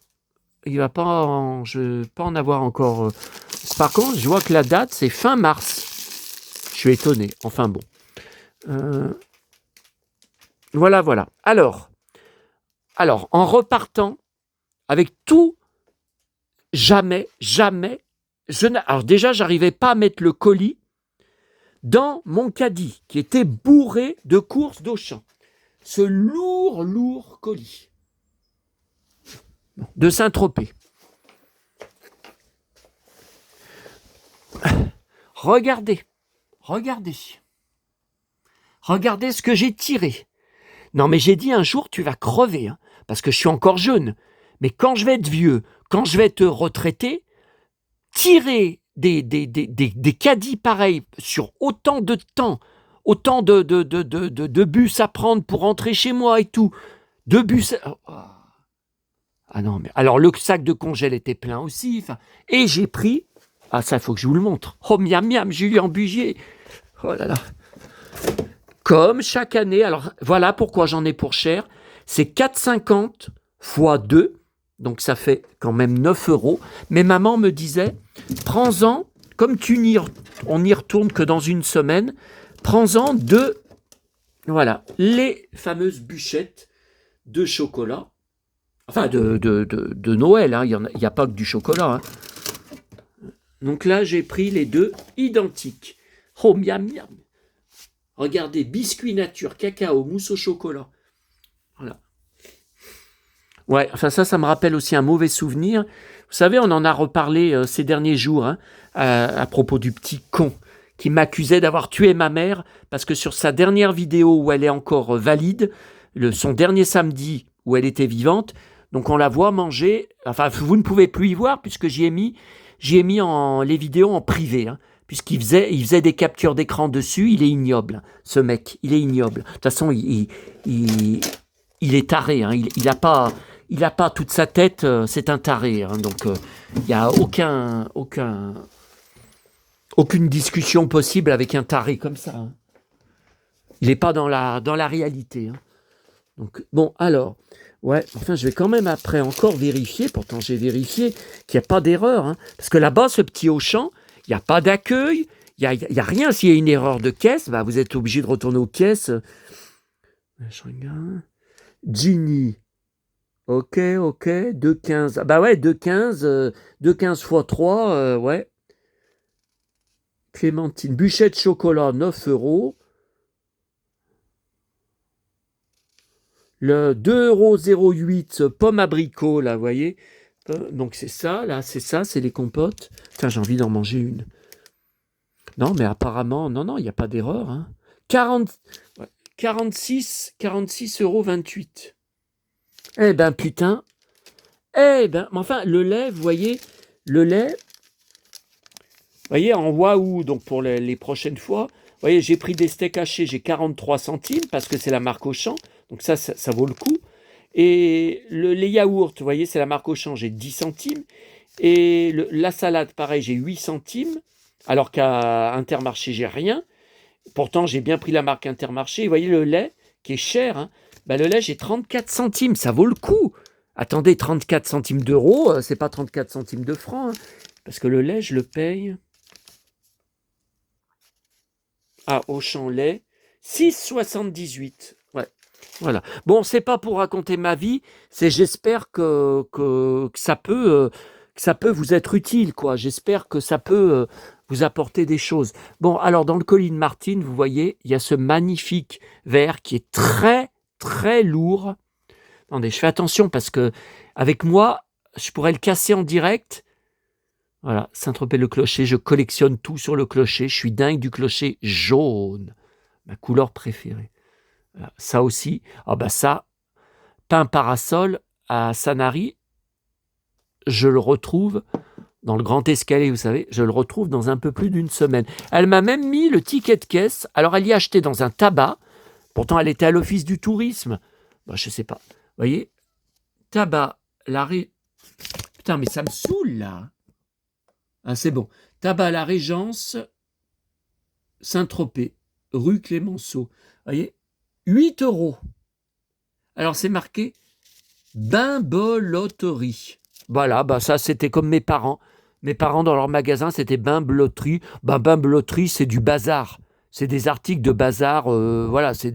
je vais pas en avoir encore. Par contre, je vois que la date, c'est fin mars. Je suis étonné. Enfin bon. Voilà, voilà. Alors, en repartant, avec tout, jamais, alors déjà, j'arrivais pas à mettre le colis dans mon caddie, qui était bourré de courses d'Auchan. Ce lourd colis de Saint-Tropez. Regardez ce que j'ai tiré. Non, mais j'ai dit un jour, tu vas crever, hein, parce que je suis encore jeune. Mais quand je vais être vieux, quand je vais être retraité, tirer des caddies pareils sur autant de temps, autant de bus à prendre pour rentrer chez moi et tout, de bus... Ah non, mais alors le sac de congèle était plein aussi, et j'ai pris... Ah ça, il faut que je vous le montre. Oh miam miam, Julien Bugier. Oh là là. Comme chaque année, alors voilà pourquoi j'en ai pour cher, c'est 4,50 fois 2, donc ça fait quand même 9 €. Mais maman me disait, prends-en, comme on n'y retourne que dans une semaine, prends-en 2, voilà, les fameuses bûchettes de chocolat, enfin de Noël, hein, il n'y a pas que du chocolat. Hein. Donc là, j'ai pris les 2 identiques. Oh miam miam. Regardez, biscuit nature, cacao, mousse au chocolat. Voilà. Ouais, enfin ça me rappelle aussi un mauvais souvenir. Vous savez, on en a reparlé ces derniers jours hein, à propos du petit con qui m'accusait d'avoir tué ma mère parce que sur sa dernière vidéo où elle est encore valide, son dernier samedi où elle était vivante, donc on la voit manger. Enfin, vous ne pouvez plus y voir puisque j'y ai mis les vidéos en privé. Hein. Puisqu'il faisait des captures d'écran dessus, il est ignoble, ce mec, il est ignoble. De toute façon, il est taré, hein. Il a pas toute sa tête, c'est un taré. Hein. Donc, il n'y a aucune discussion possible avec un taré comme ça. Hein. Il n'est pas dans la réalité. Hein. Donc, bon, alors, ouais, enfin, je vais quand même après encore vérifier, pourtant j'ai vérifié qu'il n'y a pas d'erreur. Hein. Parce que là-bas, ce petit Auchan, il n'y a pas d'accueil, il n'y a rien. S'il y a une erreur de caisse, bah, vous êtes obligé de retourner aux caisses. Je regarde. Ginny. Ok, 2,15. Ah bah ouais, 2,15. 2,15 fois 3, ouais. Clémentine. Bûchette chocolat, 9 €. Le 2,08 € pomme abricot, là, vous voyez. Donc c'est ça, là, c'est les compotes. Tiens, j'ai envie d'en manger une. Non, mais apparemment, non, il n'y a pas d'erreur. Hein. 46,28 €. Eh ben, putain. Eh ben, mais enfin, le lait, vous voyez, en waouh, donc pour les prochaines fois, vous voyez, j'ai pris des steaks hachés, j'ai 43 centimes, parce que c'est la marque Auchan, donc ça vaut le coup. Et les yaourts, vous voyez, c'est la marque Auchan, j'ai 10 centimes. Et la salade, pareil, j'ai 8 centimes, alors qu'à Intermarché, j'ai rien. Pourtant, j'ai bien pris la marque Intermarché. Vous voyez, le lait, qui est cher, hein, bah, le lait, j'ai 34 centimes, ça vaut le coup. Attendez, 34 centimes d'euros, c'est pas 34 centimes de francs, hein, parce que le lait, je le paye. Ah, Auchan lait, 6,78. Ouais, voilà. Bon, c'est pas pour raconter ma vie, c'est j'espère que ça peut vous être utile, quoi. J'espère que ça peut vous apporter des choses. Bon, alors dans le colis de Martine, vous voyez, il y a ce magnifique verre qui est très, très lourd. Attendez, je fais attention parce que avec moi, je pourrais le casser en direct. Voilà, Saint-Tropez-le-Clocher, je collectionne tout sur le clocher. Je suis dingue du clocher jaune, ma couleur préférée. Voilà, ça aussi, ah bah ça, peint parasol à Sanary, je le retrouve dans le grand escalier, vous savez, je le retrouve dans un peu plus d'une semaine. Elle m'a même mis le ticket de caisse. Alors, elle y a acheté dans un tabac. Pourtant, elle était à l'office du tourisme. Ben, je sais pas. Vous voyez, tabac, Putain, mais ça me saoule, là. Ah, c'est bon. Tabac, la Régence, Saint-Tropez, rue Clémenceau. Vous voyez, 8 €. Alors, c'est marqué Bimboloterie. Voilà, bah ça, c'était comme mes parents. Mes parents, dans leur magasin, c'était Bimboloterie. Bah, Bimboloterie, c'est du bazar. C'est des articles de bazar. Voilà, c'est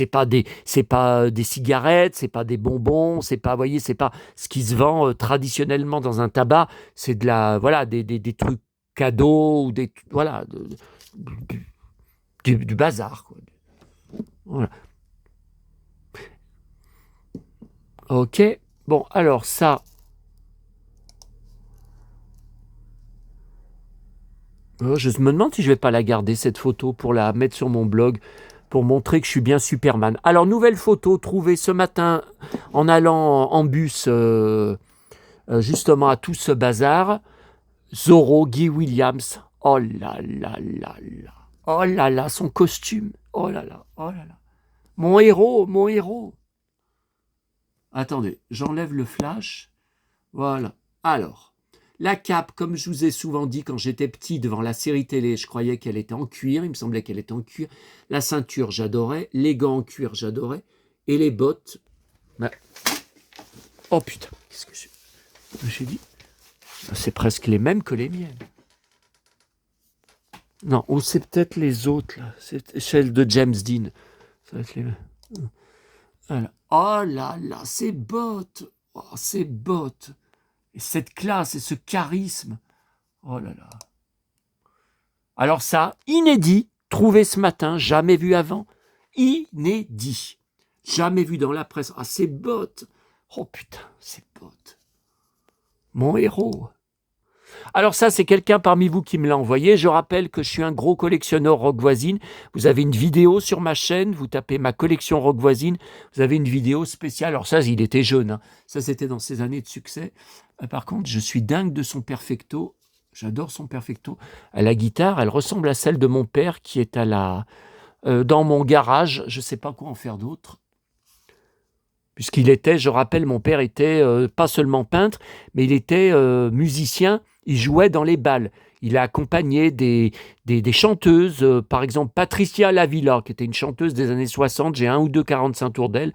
pas des cigarettes, c'est pas des bonbons, c'est pas, voyez, c'est pas ce qui se vend traditionnellement dans un tabac. C'est de la, voilà, des trucs cadeaux ou voilà, du bazar, quoi. Voilà. Ok. Bon, alors ça. Je me demande si je vais pas la garder, cette photo, pour la mettre sur mon blog, pour montrer que je suis bien Superman. Alors, nouvelle photo trouvée ce matin en allant en bus justement à tout ce bazar. Zorro, Guy Williams. Oh là là là là. Oh là là, son costume. Oh là là, oh là là. Mon héros, mon héros. Attendez, j'enlève le flash. Voilà. Alors, la cape, comme je vous ai souvent dit quand j'étais petit devant la série télé, je croyais qu'elle était en cuir, il me semblait qu'elle était en cuir. La ceinture, j'adorais. Les gants en cuir, j'adorais. Et les bottes. Bah... Oh putain, qu'est-ce que j'ai dit? C'est presque les mêmes que les miennes. Non, ou c'est peut-être les autres, là. C'est celle de James Dean. Ça va être les mêmes. Voilà. Oh là là, ces bottes. Oh, ces bottes. Et cette classe et ce charisme. Oh là là. Alors ça, inédit, trouvé ce matin, jamais vu avant. Inédit. Jamais vu dans la presse. Ah, ces bottes. Oh putain, ces bottes. Mon héros. Alors ça, c'est quelqu'un parmi vous qui me l'a envoyé. Je rappelle que je suis un gros collectionneur Rock Voisine. Vous avez une vidéo sur ma chaîne, vous tapez ma collection Rock Voisine, vous avez une vidéo spéciale. Alors ça, il était jeune, hein. Ça, c'était dans ses années de succès. Par contre, je suis dingue de son perfecto. J'adore son perfecto. À la guitare, elle ressemble à celle de mon père qui est dans mon garage. Je ne sais pas quoi en faire d'autre. Puisqu'il était, je rappelle, mon père était pas seulement peintre, mais il était musicien. Il jouait dans les bals. Il a accompagné des chanteuses, par exemple Patricia Lavilla, qui était une chanteuse des années 60. J'ai 1 ou 2 45 tours d'elle.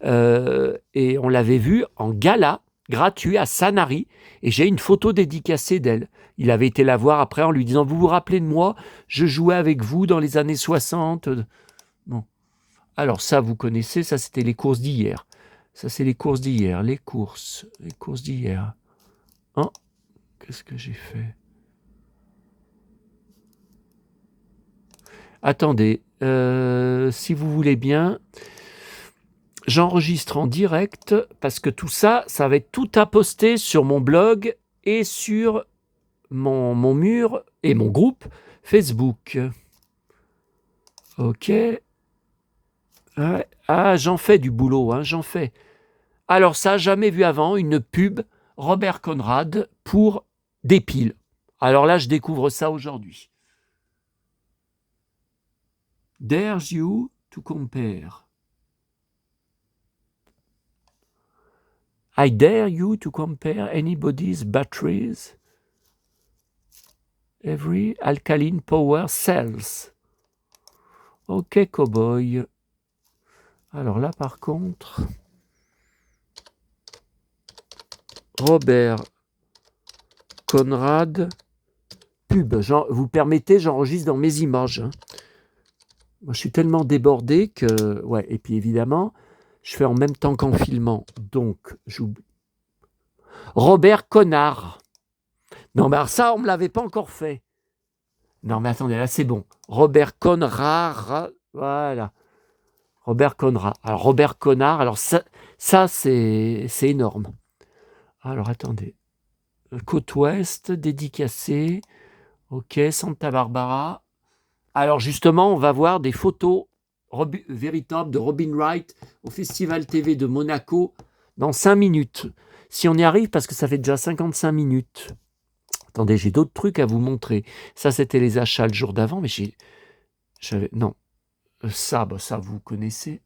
Et on l'avait vue en gala gratuit à Sanary. Et j'ai une photo dédicacée d'elle. Il avait été la voir après en lui disant « Vous vous rappelez de moi? Je jouais avec vous dans les années 60. » Bon. Alors ça, vous connaissez, ça c'était les courses d'hier. Ça c'est les courses d'hier. Les courses d'hier. Oh, qu'est-ce que j'ai fait? Attendez, si vous voulez bien, j'enregistre en direct parce que tout ça, ça va être tout à poster sur mon blog et sur mon mur et mon groupe Facebook. Ok. Ouais. Ah, j'en fais du boulot, hein, j'en fais. Alors ça, jamais vu avant, une pub Robert Conrad pour des piles. Alors là, je découvre ça aujourd'hui. Dares you to compare. I dare you to compare anybody's batteries. Every alkaline power cells. Ok, cowboy. Alors là, par contre, Robert Conrad, pub. Vous permettez, j'enregistre dans mes images. Hein. Moi, je suis tellement débordé que... Ouais, et puis évidemment, je fais en même temps qu'en filmant. Donc, j'oublie. Robert Connard. Non, mais alors ça, on ne me l'avait pas encore fait. Non, mais attendez, là, c'est bon. Robert Conrad. Voilà. Robert Conrad. Alors, Robert Connard, alors ça c'est énorme. Alors, attendez. Côte Ouest, dédicacé. Ok, Santa Barbara. Alors, justement, on va voir des photos véritables de Robin Wright au Festival TV de Monaco dans 5 minutes. Si on y arrive, parce que ça fait déjà 55 minutes. Attendez, j'ai d'autres trucs à vous montrer. Ça, c'était les achats le jour d'avant, mais non. Ça, ça, vous connaissez.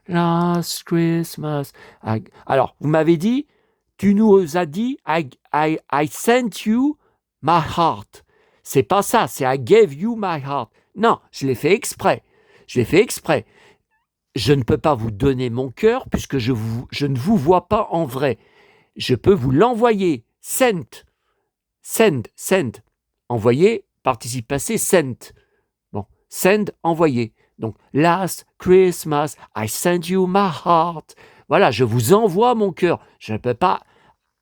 Last Christmas. Alors, vous m'avez dit, tu nous as dit, I sent you my heart. C'est pas ça, c'est I gave you my heart. Non, je l'ai fait exprès. Je ne peux pas vous donner mon cœur puisque je ne vous vois pas en vrai. Je peux vous l'envoyer. Send. Envoyer, participe passé, sent. Bon, send, envoyer. Donc, last Christmas, I sent you my heart. Voilà, je vous envoie mon cœur. Je ne peux pas.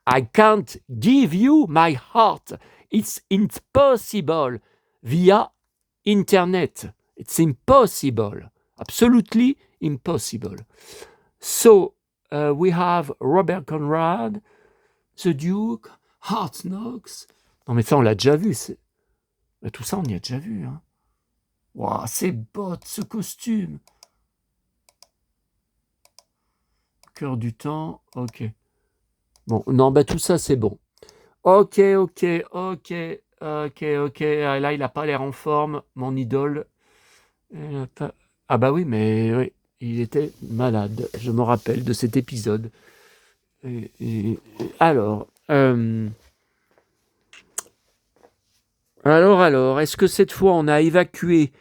I can't give you my heart. It's impossible via Internet. It's impossible. Absolutely impossible. So, we have Robert Conrad, The Duke, Hard Knocks. Non, mais ça, on l'a déjà vu. Tout ça, on y a déjà vu. Hein. Wow, ces bottes, ce costume. Cœur du temps, ok. Bon, non, tout ça, c'est bon. Ok. Ah, là, il n'a pas l'air en forme, mon idole. Ah oui, mais oui, il était malade. Je me rappelle de cet épisode. Alors, est-ce que cette fois, on a évacué?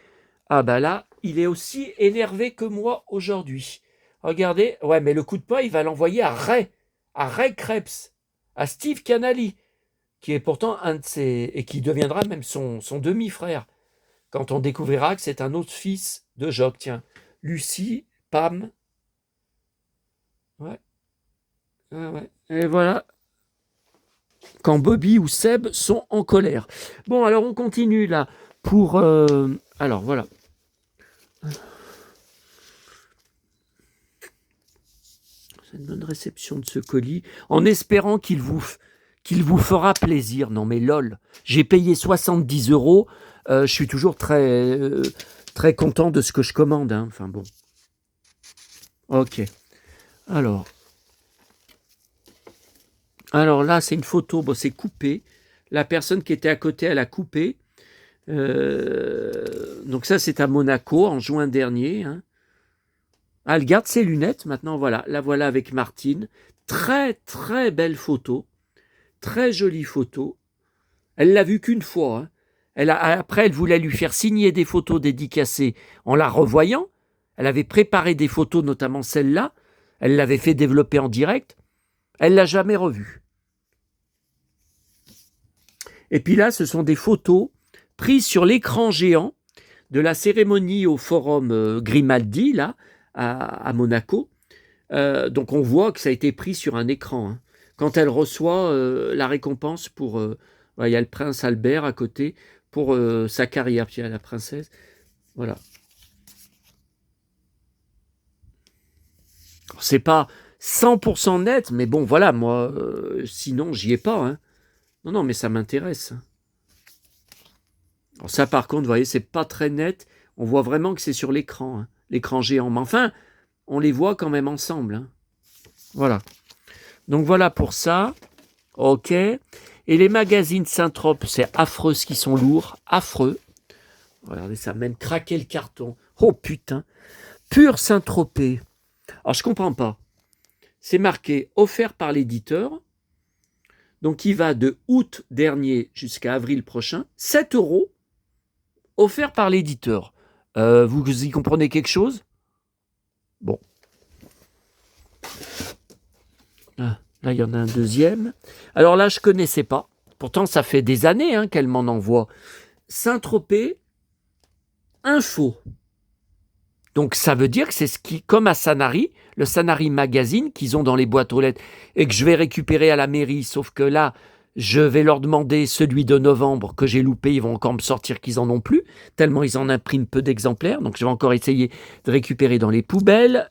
Ah là, il est aussi énervé que moi aujourd'hui. Regardez, ouais, mais le coup de poing, il va l'envoyer à Ray Krebs, à Steve Canali, qui est pourtant un de ses... et qui deviendra même son demi-frère, quand on découvrira que c'est un autre fils de Jock. Tiens, Lucie, Pam. Ouais. Et voilà. Quand Bobby ou Seb sont en colère. Bon, alors on continue là pour... alors voilà. C'est une bonne réception de ce colis, en espérant qu'il vous fera plaisir. Non mais lol, j'ai payé 70 €, je suis toujours très content de ce que je commande. Hein. Enfin bon. Ok. Alors là, c'est une photo, c'est coupé. La personne qui était à côté, elle a coupé. Donc ça, c'est à Monaco, en juin dernier. Hein. Elle garde ses lunettes, maintenant, voilà. La voilà avec Martine. Très, très belle photo. Très jolie photo. Elle l'a vue qu'une fois. Hein. Après, elle voulait lui faire signer des photos dédicacées en la revoyant. Elle avait préparé des photos, notamment celle-là. Elle l'avait fait développer en direct. Elle ne l'a jamais revue. Et puis là, ce sont des photos prises sur l'écran géant de la cérémonie au forum Grimaldi, là, à Monaco. Donc on voit que ça a été pris sur un écran. Hein. Quand elle reçoit la récompense pour... il y a le prince Albert à côté pour sa carrière, puis il y a la princesse. Voilà. C'est pas 100% net, mais bon, voilà, moi, sinon, j'y ai pas. Hein. Non, mais ça m'intéresse. Alors ça, par contre, vous voyez, c'est pas très net. On voit vraiment que c'est sur l'écran, hein, l'écran géant. Mais enfin, on les voit quand même ensemble. Hein. Voilà. Donc voilà pour ça. Ok. Et les magazines Saint-Trope, c'est affreux ce qu'ils sont lourds. Affreux. Regardez ça, même craquer le carton. Oh putain. Pur Saint-Tropez. Alors je comprends pas. C'est marqué offert par l'éditeur. Donc il va de août dernier jusqu'à avril prochain. 7 € offert par l'éditeur. Vous y comprenez quelque chose? Bon. Ah, là, il y en a un deuxième. Alors là, je ne connaissais pas. Pourtant, ça fait des années qu'elle m'en envoie. Saint-Tropez, info. Donc, ça veut dire que c'est ce qui, comme à Sanary, le Sanary Magazine qu'ils ont dans les boîtes aux lettres et que je vais récupérer à la mairie. Sauf que là, je vais leur demander celui de novembre que j'ai loupé. Ils vont encore me sortir qu'ils en ont plus, tellement ils en impriment peu d'exemplaires. Donc, je vais encore essayer de récupérer dans les poubelles.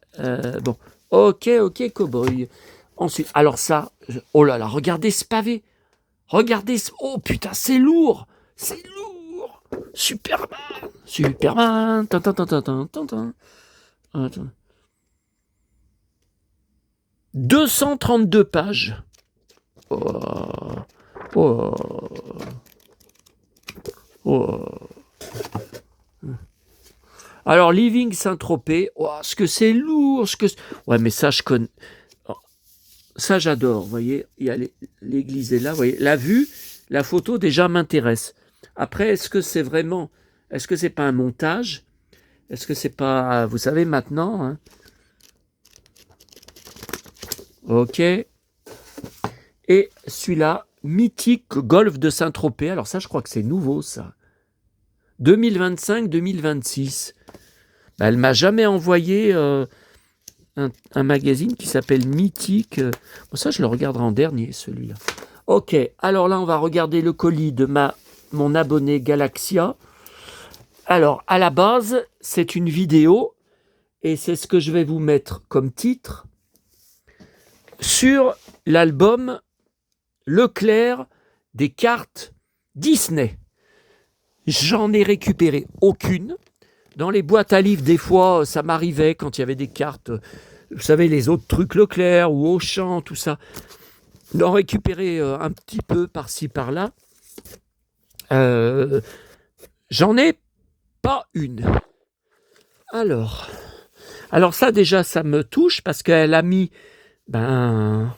Bon, ok, cow-boy. Ensuite, alors ça, oh là là, regardez ce pavé. Regardez, oh putain, c'est lourd. C'est lourd. Superman. 232 pages. Oh. Oh. Oh. Alors, Living Saint-Tropez, oh, ce que c'est lourd, Ouais, mais ça, je connais. Ça, j'adore, vous voyez, il y a l'église est là, vous voyez. La vue, la photo, déjà m'intéresse. Après, est-ce que c'est pas un montage? Est-ce que c'est pas, vous savez, maintenant, hein? Ok. Et celui-là, mythique golf de Saint-Tropez. Alors ça, je crois que c'est nouveau, ça. 2025-2026. Elle m'a jamais envoyé un magazine qui s'appelle Mythique. Bon, ça, je le regarderai en dernier, celui-là. Ok, alors là, on va regarder le colis de mon abonné Galaxia. Alors, à la base, c'est une vidéo, et c'est ce que je vais vous mettre comme titre, sur l'album Leclerc des cartes Disney. J'en ai récupéré aucune. Dans les boîtes à livres, des fois, ça m'arrivait quand il y avait des cartes, vous savez, les autres trucs Leclerc ou Auchan, tout ça, d'en récupérer un petit peu par-ci, par-là. J'en ai pas une. Alors ça, déjà, ça me touche parce qu'elle a mis... on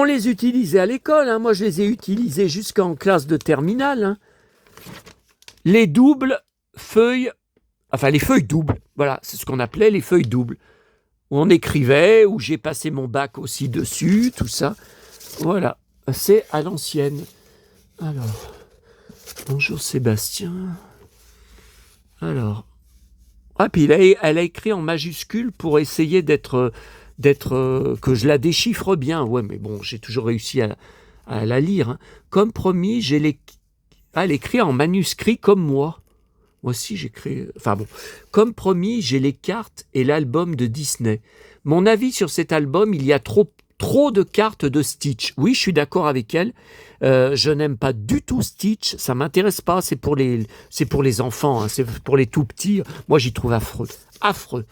les utilisait à l'école, hein. Moi, je les ai utilisés jusqu'en classe de terminale. Hein. Les doubles feuilles, enfin les feuilles doubles, voilà, c'est ce qu'on appelait les feuilles doubles, où on écrivait, où j'ai passé mon bac aussi dessus, tout ça. Voilà, c'est à l'ancienne. Alors, bonjour Sébastien. Alors, puis elle a écrit en majuscule pour essayer d'être que je la déchiffre bien. Ouais, mais bon, j'ai toujours réussi à la lire. Hein. Comme promis, elle écrit en manuscrit comme moi. Moi aussi, j'écris... Enfin bon. Comme promis, j'ai les cartes et l'album de Disney. Mon avis sur cet album, il y a trop de cartes de Stitch. Oui, je suis d'accord avec elle. Je n'aime pas du tout Stitch. Ça m'intéresse pas. C'est pour les enfants. Hein. C'est pour les tout petits. Moi, j'y trouve affreux. Affreux.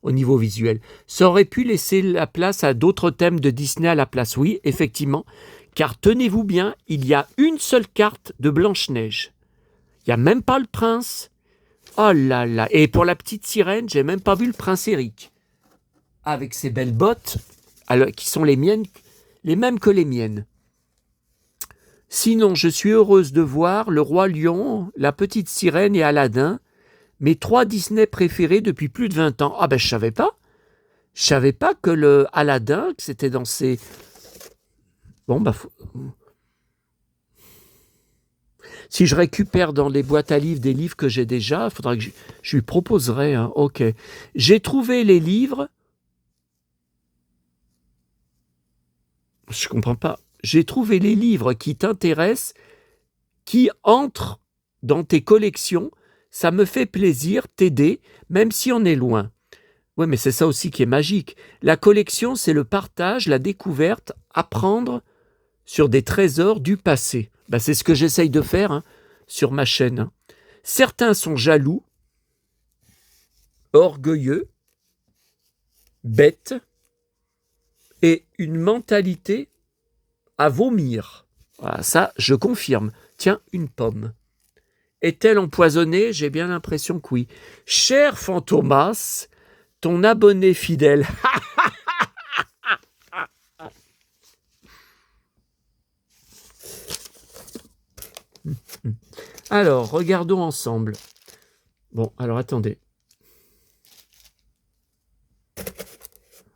Au niveau visuel. Ça aurait pu laisser la place à d'autres thèmes de Disney à la place. Oui, effectivement. Car tenez-vous bien, il y a une seule carte de Blanche-Neige. Il n'y a même pas le prince. Oh là là. Et pour la petite sirène, j'ai même pas vu le prince Eric. Avec ses belles bottes, qui sont les miennes, les mêmes que les miennes. Sinon, je suis heureuse de voir le roi lion, la petite sirène et Aladdin, mes 3 Disney préférés depuis plus de 20 ans. Ah ben, je savais pas. Je savais pas que le Aladdin, que c'était dans ces... Bon, si je récupère dans les boîtes à livres des livres que j'ai déjà, il faudra que je lui proposerai. Hein. Ok. J'ai trouvé les livres. Je comprends pas. J'ai trouvé les livres qui t'intéressent, qui entrent dans tes collections. Ça me fait plaisir t'aider, même si on est loin. Oui, mais c'est ça aussi qui est magique. La collection, c'est le partage, la découverte, apprendre sur des trésors du passé. C'est ce que j'essaye de faire hein, sur ma chaîne. Hein. Certains sont jaloux, orgueilleux, bêtes, et une mentalité à vomir. Voilà, ça, je confirme. Tiens, une pomme. Est-elle empoisonnée? J'ai bien l'impression que oui. Cher Fantomas, ton abonné fidèle. Alors, regardons ensemble. Bon, alors attendez.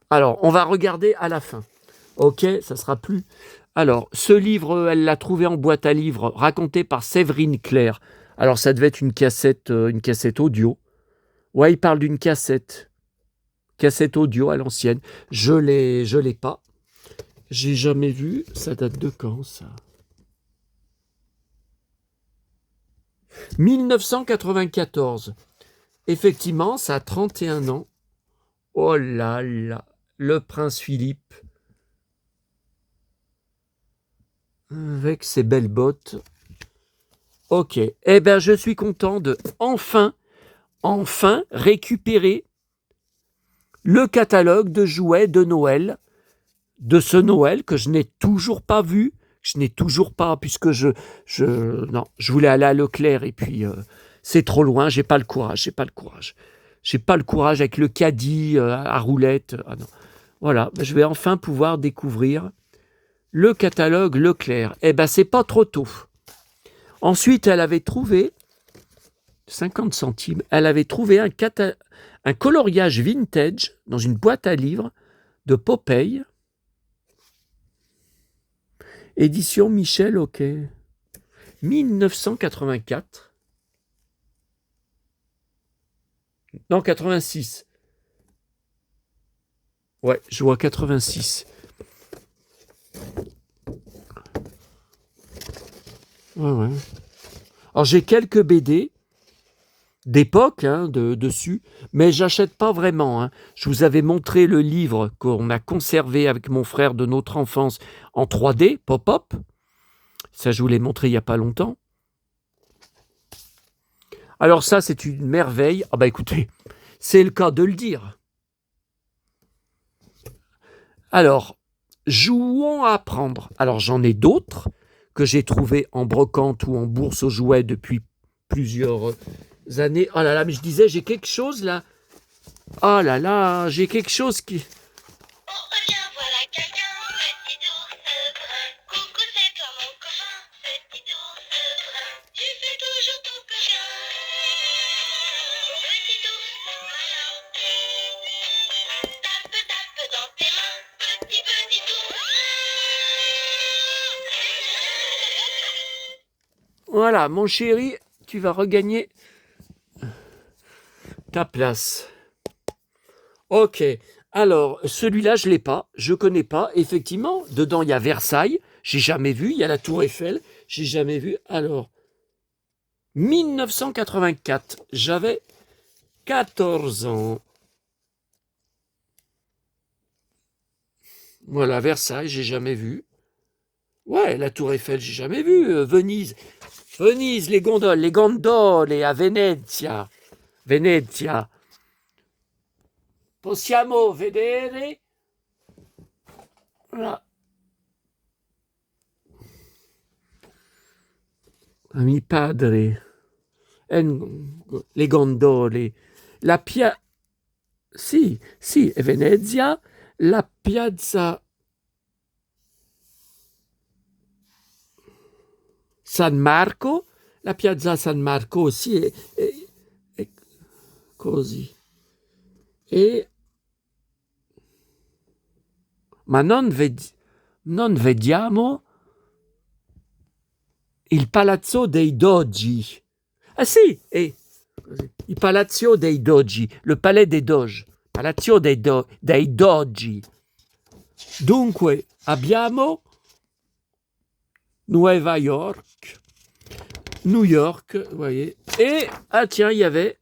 Alors, on va regarder à la fin. Ok, ça sera plus... Alors, ce livre, elle l'a trouvé en boîte à livres, raconté par Séverine Claire. Alors, ça devait être une cassette audio. Ouais, il parle d'une cassette audio à l'ancienne. Je l'ai pas. J'ai jamais vu. Ça date de quand, ça? 1994. Effectivement, ça a 31 ans. Oh là là, le prince Philippe. Avec ses belles bottes. Ok. Eh bien, je suis content de enfin récupérer le catalogue de jouets de Noël, de ce Noël que je n'ai toujours pas vu, je n'ai toujours pas, puisque non, je voulais aller à Leclerc et puis c'est trop loin, j'ai pas le courage. J'ai pas le courage avec le caddie à roulette. Ah non. Voilà, je vais enfin pouvoir découvrir le catalogue Leclerc. Eh ben, c'est pas trop tôt. Ensuite, elle avait trouvé 50 centimes. Elle avait trouvé un coloriage vintage dans une boîte à livres de Popeye. Édition Michel Hockey. 1984. Non, 86. Ouais, je vois 86. Ouais. Alors, j'ai quelques BD d'époque dessus, mais j'achète pas vraiment. Je vous avais montré le livre qu'on a conservé avec mon frère de notre enfance en 3D, pop-up. Ça, je vous l'ai montré il n'y a pas longtemps. Alors ça, c'est une merveille. Ah bah écoutez, c'est le cas de le dire. Alors, jouons à apprendre. Alors, j'en ai d'autres que j'ai trouvés en brocante ou en bourse aux jouets depuis plusieurs années. Oh là là, mais je disais, j'ai quelque chose là. Oh là là, j'ai quelque chose qui... Oh, reviens, voilà quelqu'un, petit ours brun. Coucou, c'est toi mon copain, petit ours brun. Tu fais toujours ton cochon. Petit ours malin. Tape, tape dans tes mains, petit ours. Voilà, mon chéri, tu vas regagner ta place. Ok, alors celui-là je l'ai pas, je connais pas. Effectivement, dedans il y a Versailles, j'ai jamais vu. Il y a la Tour Eiffel, j'ai jamais vu. Alors, 1984, j'avais 14 ans. Voilà, Versailles, j'ai jamais vu. Ouais, la Tour Eiffel, j'ai jamais vu. Venise, les gondole et à Venezia. Venezia. Possiamo vedere? Voilà. Ami padre. Le gondole. La piazza. Sì, è Venezia. La piazza San Marco. La piazza San Marco aussi è così. Ma non vediamo il Palazzo dei Dogi. Ah sì, il Palazzo dei Dogi, le palais des Doges. Palazzo dei Dogi. Dunque, abbiamo New York, vous voyez. Et, ah tiens, il y avait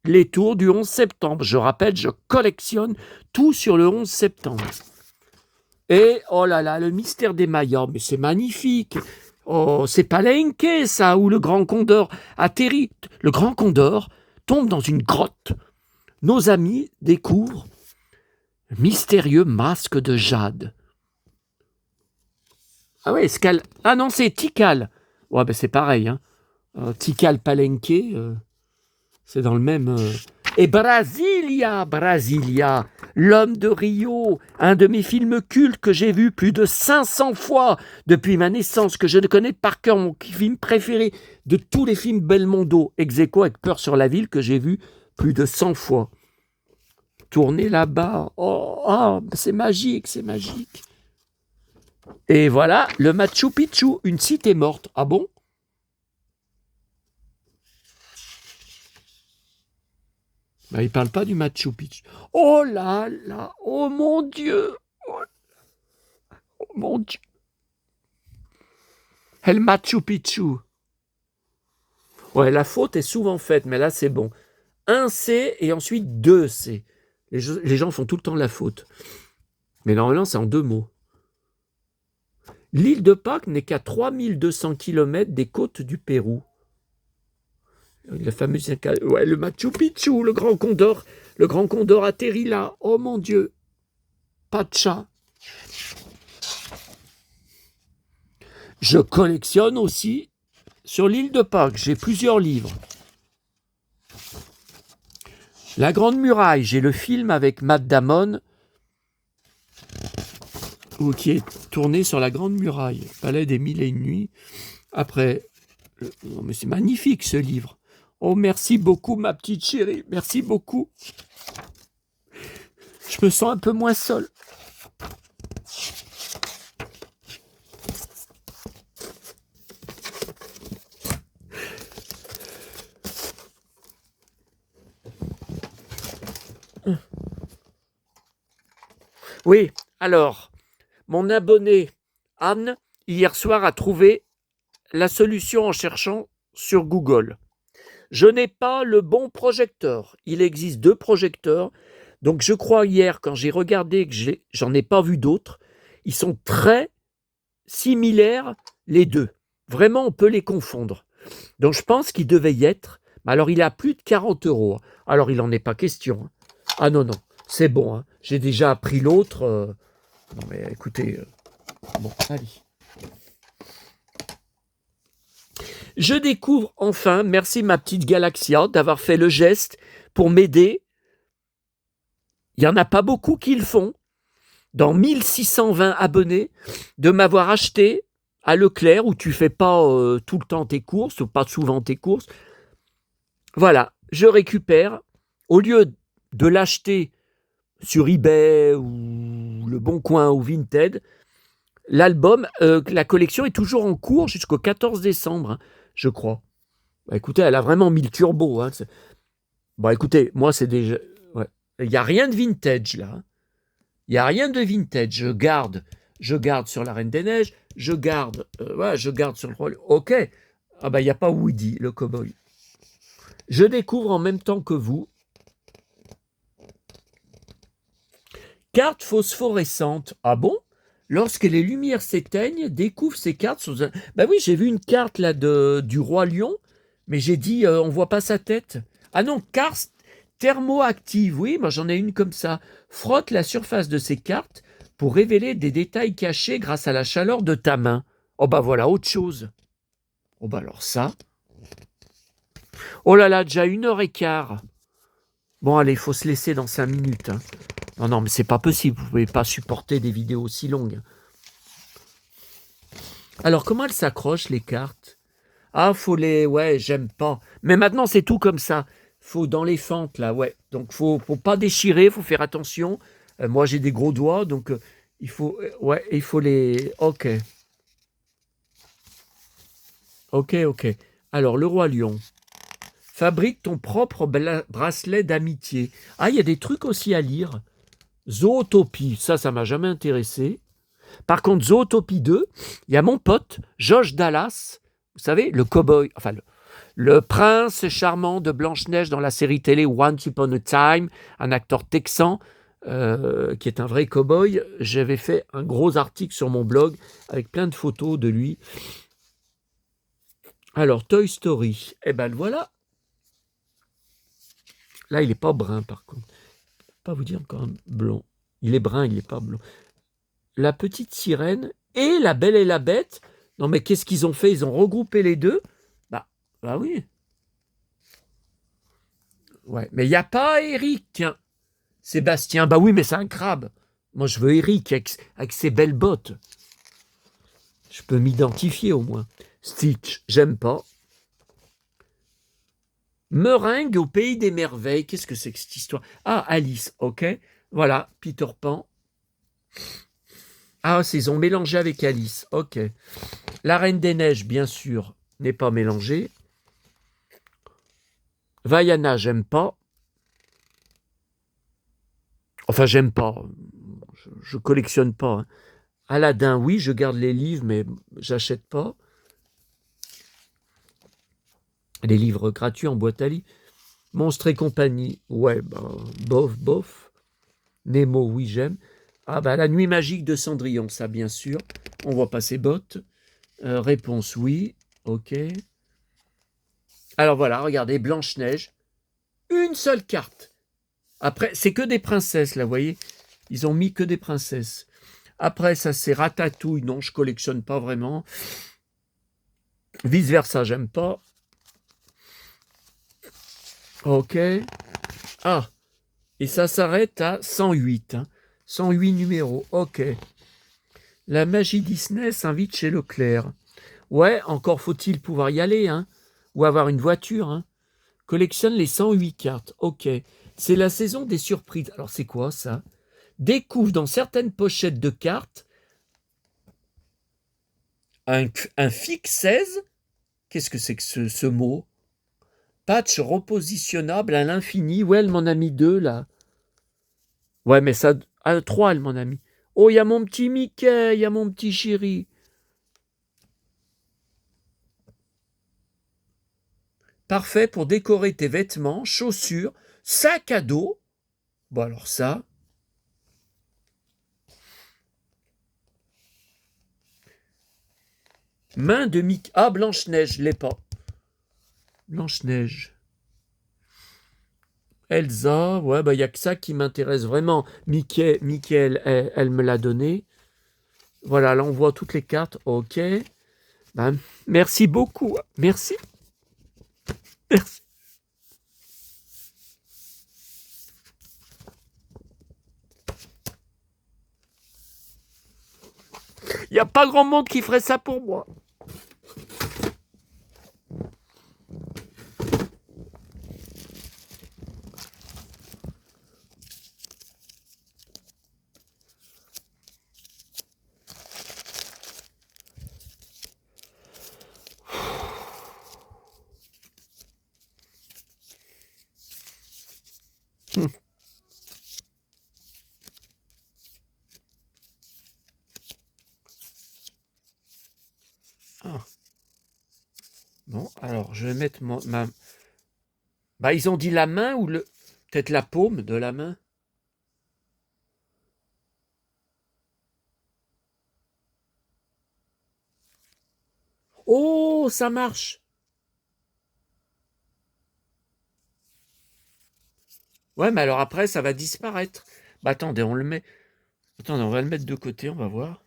les tours du 11 septembre. Je rappelle, je collectionne tout sur le 11 septembre. Et, oh là là, le mystère des Mayas, mais c'est magnifique. Oh, c'est Palenque, ça, où le grand condor atterrit. Le grand condor tombe dans une grotte. Nos amis découvrent un mystérieux masque de jade. Ah ouais, ah non, c'est Tikal. Ouais, ben c'est pareil. Tikal Palenque, c'est dans le même... Et Brasilia, l'homme de Rio, un de mes films cultes que j'ai vu plus de 500 fois depuis ma naissance, que je ne connais par cœur, mon film préféré de tous les films Belmondo, ex aequo avec Peur sur la ville, que j'ai vu plus de 100 fois. Tourner là-bas, c'est magique, c'est magique. Et voilà, le Machu Picchu, une cité morte. Ah bon? Il ne parle pas du Machu Picchu. Oh là là, oh mon Dieu, oh mon Dieu. El Machu Picchu. Ouais, la faute est souvent faite, mais là c'est bon. Un C et ensuite deux C. Les gens font tout le temps la faute. Mais normalement, c'est en deux mots. L'île de Pâques n'est qu'à 3200 km des côtes du Pérou. La fameuse... Ouais, le Machu Picchu, le grand condor atterrit là. Oh mon Dieu. Pas de chat. Je collectionne aussi sur l'île de Pâques. J'ai plusieurs livres. La Grande Muraille, j'ai le film avec Matt Damon qui est tourné sur la Grande Muraille, Palais des Mille et une Nuits. Après, non mais c'est magnifique ce livre. Oh, merci beaucoup ma petite chérie, merci beaucoup. Je me sens un peu moins seul. Oui, alors, mon abonné Anne, hier soir, a trouvé la solution en cherchant sur Google. Je n'ai pas le bon projecteur. Il existe 2 projecteurs. Donc, je crois hier, quand j'ai regardé que j'en ai pas vu d'autres, ils sont très similaires, les 2. Vraiment, on peut les confondre. Donc, je pense qu'il devait y être. Mais alors, il a plus de 40 €. Alors, il n'en est pas question. Ah non, non, c'est bon. Hein. J'ai déjà appris l'autre. Non, mais écoutez. Bon, allez. Je découvre enfin, merci ma petite Galaxia d'avoir fait le geste pour m'aider. Il n'y en a pas beaucoup qui le font. Dans 1620 abonnés, de m'avoir acheté à Leclerc, où tu fais pas tout le temps tes courses, ou pas souvent tes courses. Voilà, je récupère, au lieu de l'acheter sur eBay ou Le Bon Coin ou Vinted, l'album, la collection est toujours en cours jusqu'au 14 décembre, hein, je crois. Bah, écoutez, elle a vraiment mis le turbo. Hein, bon, écoutez, moi, c'est déjà... Ouais. Il n'y a rien de vintage, là. Hein. Il n'y a rien de vintage. Je garde sur la Reine des Neiges, je garde sur le Roi. Ok. Ah bah, il n'y a pas Woody, le cow-boy. Je découvre en même temps que vous. Carte phosphorescente. Ah bon? Lorsque les lumières s'éteignent, découvre ces cartes sous un... Ben oui, j'ai vu une carte là du Roi Lion, mais j'ai dit, on voit pas sa tête. Ah non, carte thermoactive, oui, moi j'en ai une comme ça. Frotte la surface de ces cartes pour révéler des détails cachés grâce à la chaleur de ta main. Oh bah voilà, autre chose. Oh bah alors ça. Oh là là, déjà 1h15. Bon allez, il faut se laisser dans 5 minutes. Hein. Non, non, mais c'est pas possible, vous pouvez pas supporter des vidéos aussi longues. Alors, comment elles s'accrochent, les cartes? Ah, faut les... Ouais, j'aime pas. Mais maintenant, c'est tout comme ça. Faut dans les fentes, là, ouais. Donc, faut pas déchirer, faut faire attention. Moi, j'ai des gros doigts, donc il faut... ouais, il faut les... Ok. Ok, ok. Alors, le Roi Lion. Fabrique ton propre bracelet d'amitié. Ah, il y a des trucs aussi à lire. Zootopie, ça m'a jamais intéressé. Par contre, Zootopie 2, il y a mon pote, Josh Dallas, vous savez, le cow-boy, enfin le prince charmant de Blanche-Neige dans la série télé Once Upon a Time, un acteur texan qui est un vrai cow-boy. J'avais fait un gros article sur mon blog avec plein de photos de lui. Alors, Toy Story, eh ben voilà. Là, il n'est pas brun par contre. Je ne peux pas vous dire encore blond. Il est brun, il n'est pas blond. La petite sirène et la Belle et la Bête. Non mais qu'est-ce qu'ils ont fait? Ils ont regroupé les deux. Bah oui. Ouais, mais il n'y a pas Eric, tiens. Sébastien, bah oui, mais c'est un crabe. Moi, je veux Eric avec ses belles bottes. Je peux m'identifier au moins. Stitch, j'aime pas. Meringue au pays des merveilles. Qu'est-ce que c'est que cette histoire? Ah, Alice, ok. Voilà, Peter Pan. Ah, ils ont mélangé avec Alice, ok. La Reine des Neiges, bien sûr, n'est pas mélangée. Vaiana, j'aime pas. Enfin, j'aime pas. Je collectionne pas. Hein. Aladdin, oui, je garde les livres, mais j'achète pas. Les livres gratuits en boîte à lit. Monstres et compagnie, ouais, bof. Nemo, oui, j'aime. Ah la nuit magique de Cendrillon, ça bien sûr. On voit pas ses bottes. Réponse oui, ok. Alors voilà, regardez, Blanche-Neige. Une seule carte. Après, c'est que des princesses, là, vous voyez. Ils ont mis que des princesses. Après, ça, c'est Ratatouille. Non, je collectionne pas vraiment. Vice-versa, j'aime pas. Ok. Ah, et ça s'arrête à 108. 108 numéros. Ok. La magie Disney s'invite chez Leclerc. Ouais, encore faut-il pouvoir y aller, hein, ou avoir une voiture. Hein. Collectionne les 108 cartes. Ok. C'est la saison des surprises. Alors c'est quoi ça? Découvre dans certaines pochettes de cartes un fixe 16. Qu'est-ce que c'est que ce mot? Patch repositionnable à l'infini. Ouais, elle m'en a mis 2 là. Ouais, mais ça. 3, elle m'en a mis. Oh, il y a mon petit Mickey, il y a mon petit chéri. Parfait pour décorer tes vêtements, chaussures, sac à dos. Bon, alors ça. Main de Mickey. Ah, Blanche-Neige, je l'ai pas. Blanche-Neige. Elsa, ouais, bah, il n'y a que ça qui m'intéresse vraiment. Mickey, elle me l'a donné. Voilà, là, on voit toutes les cartes. Ok. Ben, merci beaucoup. Merci. Merci. Il n'y a pas grand monde qui ferait ça pour moi. Ah. Bon, alors, je vais mettre ma... Bah, ils ont dit la main ou le... Peut-être la paume de la main. Oh, ça marche. Ouais, mais alors après, ça va disparaître. Bah, attendez, on le met... Attendez, on va le mettre de côté, on va voir.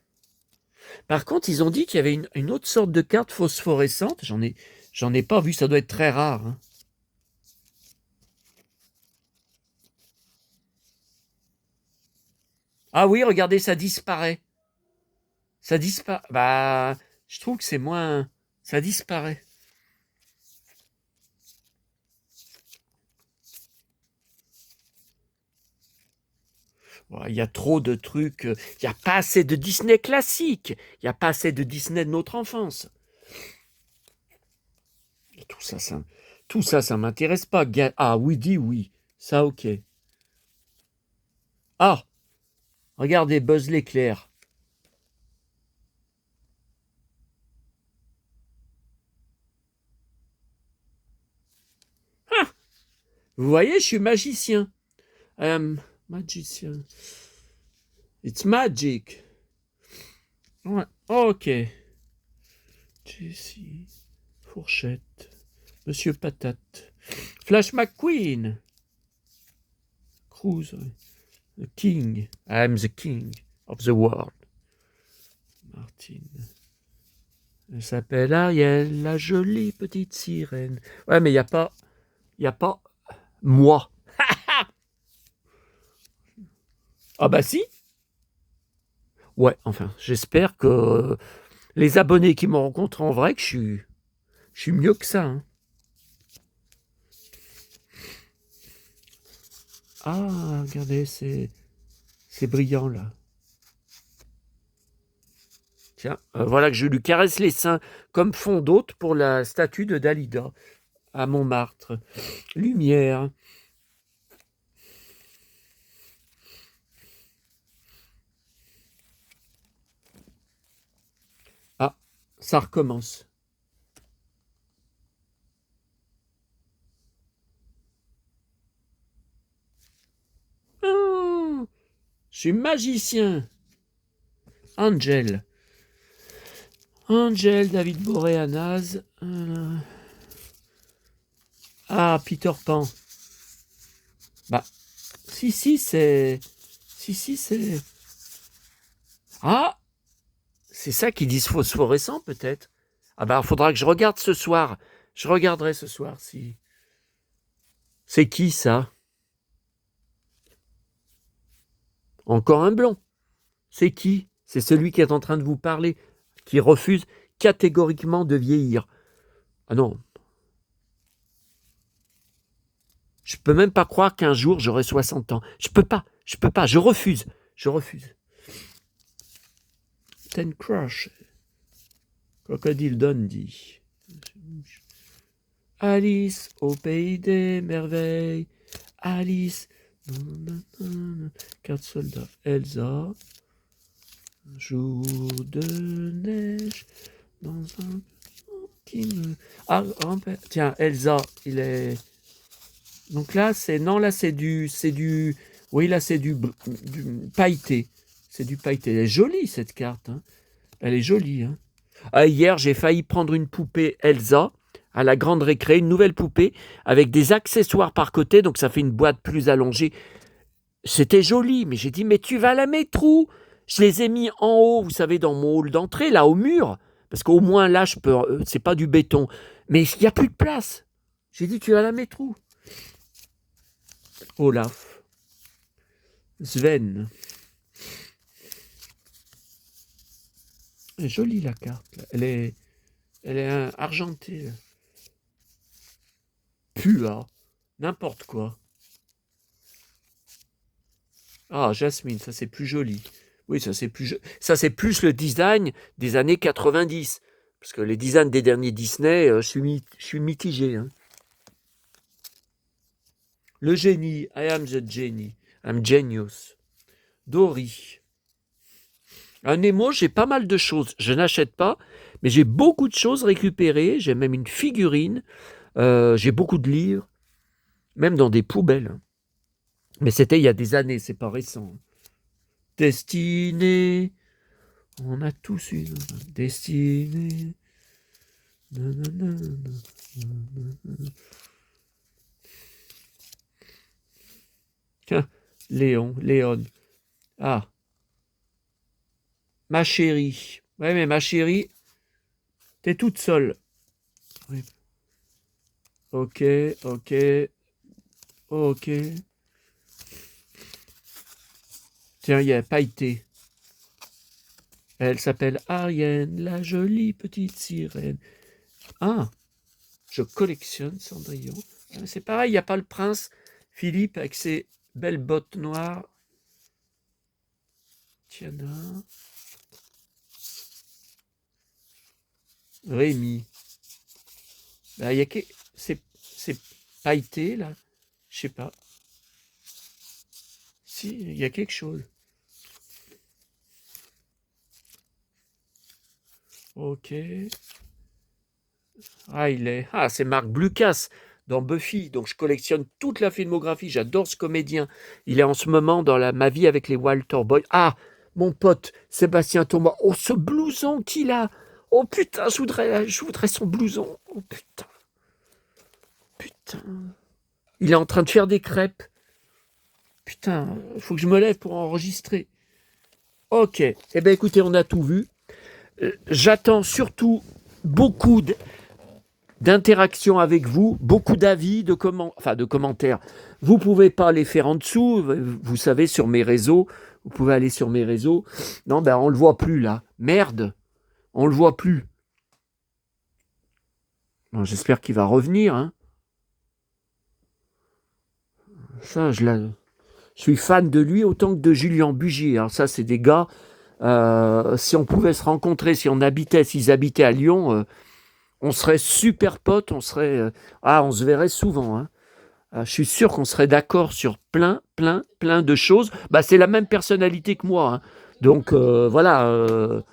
Par contre, ils ont dit qu'il y avait une autre sorte de carte phosphorescente. J'en ai pas vu, ça doit être très rare. Hein. Ah oui, regardez, ça disparaît. Ça disparaît. Bah, je trouve que c'est moins... Ça disparaît. Il y a trop de trucs. Il n'y a pas assez de Disney classique. Il n'y a pas assez de Disney de notre enfance. Tout ça, ça m'intéresse pas. Ah, Woody, oui. Ça, ok. Ah, regardez, Buzz l'éclair. Ah, vous voyez, je suis magicien. Magicien. It's magic. Ouais, ok. Jessie. Fourchette. Monsieur Patate. Flash McQueen. Cruz. The king. I'm the king of the world. Martine. Elle s'appelle Ariel, la jolie petite sirène. Ouais, mais il n'y a pas moi. Ah bah si. Ouais, enfin, j'espère que les abonnés qui m'ont rencontré en vrai, que je suis mieux que ça. Hein. Ah, regardez, c'est brillant là. Tiens, voilà que je lui caresse les seins comme font d'autres pour la statue de Dalida à Montmartre. Lumière. Ah, ça recommence. Ah, je suis magicien. Angel. Angel, David Boreanaz. Ah, Peter Pan. Bah, si, c'est... Si, c'est... Ah, c'est ça qu'ils disent phosphorescent, peut-être. Ah bah, il faudra que je regarde ce soir. Je regarderai ce soir si... C'est qui, ça? Encore un blond. C'est qui? C'est celui qui est en train de vous parler, qui refuse catégoriquement de vieillir. Ah non. Je peux même pas croire qu'un jour j'aurai 60 ans. Je peux pas, je refuse. Ten Crush. Crocodile Dundee. Alice au pays des merveilles. Alice. Quatre soldats. Elsa. Jour de neige. Dans un qui me... Ah, tiens, Elsa, il est... Donc là, c'est du... Oui, là, c'est du pailleté. C'est du pailleté. Elle est jolie, cette carte. Hein. Elle est jolie. Hein. Ah, hier, j'ai failli prendre une poupée Elsa à la grande récré, une nouvelle poupée avec des accessoires par côté, donc ça fait une boîte plus allongée. C'était joli, mais j'ai dit, mais tu vas la mettre où? Je les ai mis en haut, vous savez, dans mon hall d'entrée, là, au mur. Parce qu'au moins, là, je peux... c'est pas du béton. Mais il n'y a plus de place. J'ai dit, tu vas la mettre où? Olaf. Sven. Elle est jolie, la carte. Là. Elle est argentée. Là. Pua. N'importe quoi. Ah, Jasmine, ça c'est plus joli. Oui, ça c'est plus le design des années 90. Parce que les designs des derniers Disney, je suis mitigé. Hein. Le génie, I am the genie. I'm genius. Dory. Un Nemo, j'ai pas mal de choses. Je n'achète pas, mais j'ai beaucoup de choses récupérées. J'ai même une figurine. J'ai beaucoup de livres. Même dans des poubelles. Mais c'était il y a des années, c'est pas récent. Destinée. On a tous une destinée. Tiens, Léon. Ah. Ma chérie. Ouais, mais ma chérie, t'es toute seule. Oui. Ok. Tiens, il y a pailleté. Elle s'appelle Ariane, la jolie petite sirène. Ah, je collectionne Cendrillon. C'est pareil, il n'y a pas le prince Philippe avec ses belles bottes noires. Tiana. Rémi. Là, il y a que... C'est pailleté, là. Je sais pas. Si, il y a quelque chose. Ok. Ah, c'est Marc Blucas dans Buffy. Donc, je collectionne toute la filmographie. J'adore ce comédien. Il est en ce moment dans Ma vie avec les Walter Boy. Ah, mon pote Sébastien Thomas. Oh, ce blouson qu'il a. Oh, putain, je voudrais son blouson. Oh, putain. Il est en train de faire des crêpes. Putain, il faut que je me lève pour enregistrer. Ok. Eh bien, écoutez, on a tout vu. J'attends surtout beaucoup d'interactions avec vous, beaucoup d'avis, de commentaires. Vous pouvez pas les faire en dessous, vous savez, sur mes réseaux. Vous pouvez aller sur mes réseaux. Non, ben on le voit plus là. Merde, on le voit plus. Bon, j'espère qu'il va revenir. Hein. Ça, je suis fan de lui autant que de Julien Bugier. Alors ça, c'est des gars. Si on pouvait se rencontrer, s'ils habitaient à Lyon, on serait super potes, on se verrait souvent. Hein. Je suis sûr qu'on serait d'accord sur plein de choses. Bah, c'est la même personnalité que moi. Hein. Donc, voilà.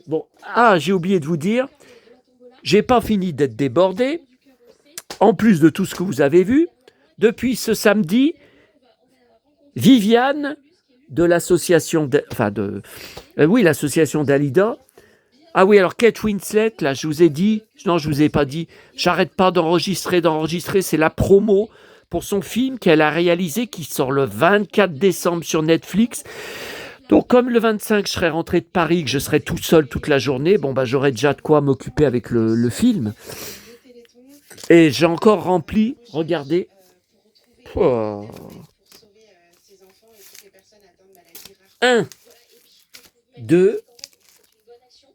Bon. Ah, j'ai oublié de vous dire, j'ai pas fini d'être débordé. En plus de tout ce que vous avez vu, depuis ce samedi, Viviane de l'association l'association Dalida. Ah oui, alors Kate Winslet, là, je vous ai pas dit, j'arrête pas d'enregistrer, c'est la promo pour son film qu'elle a réalisé, qui sort le 24 décembre sur Netflix. Donc, comme le 25, je serai rentré de Paris, que je serai tout seul toute la journée, bon, bah, j'aurai déjà de quoi m'occuper avec le film. Et j'ai encore rempli, regardez. Oh. 1, 2,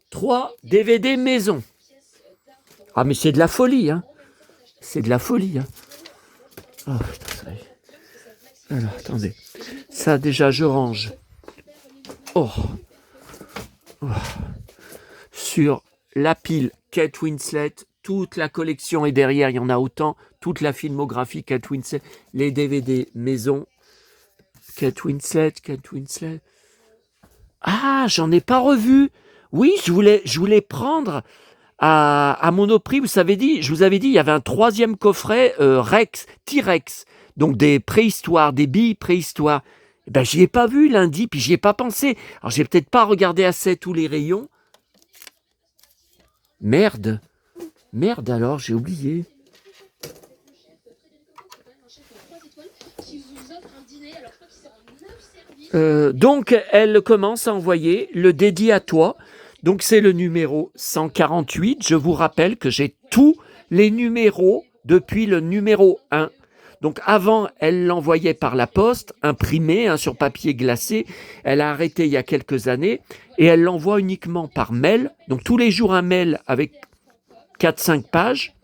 3 DVD maison. Ah, mais c'est de la folie, hein. C'est de la folie, hein. Oh, putain, ça y est. Alors, attendez. Ça, déjà, je range. Oh. Oh. Sur la pile Kate Winslet, toute la collection est derrière, il y en a autant, toute la filmographie Kate Winslet, les DVD maison, Kate Winslet. Ah, j'en ai pas revu. Oui, je voulais prendre à Monoprix, je vous avais dit, il y avait un 3e coffret Rex, T-Rex, donc des préhistoires, des billes préhistoires. Eh ben, j'y ai pas vu lundi, puis j'y ai pas pensé. Alors, j'ai peut-être pas regardé assez tous les rayons. Merde alors, j'ai oublié. Donc, elle commence à envoyer le dédié à toi. Donc, c'est le numéro 148. Je vous rappelle que j'ai tous les numéros depuis le numéro 1. Donc, avant, elle l'envoyait par la poste, imprimé sur papier glacé. Elle a arrêté il y a quelques années et elle l'envoie uniquement par mail. Donc, tous les jours, un mail avec 4-5 pages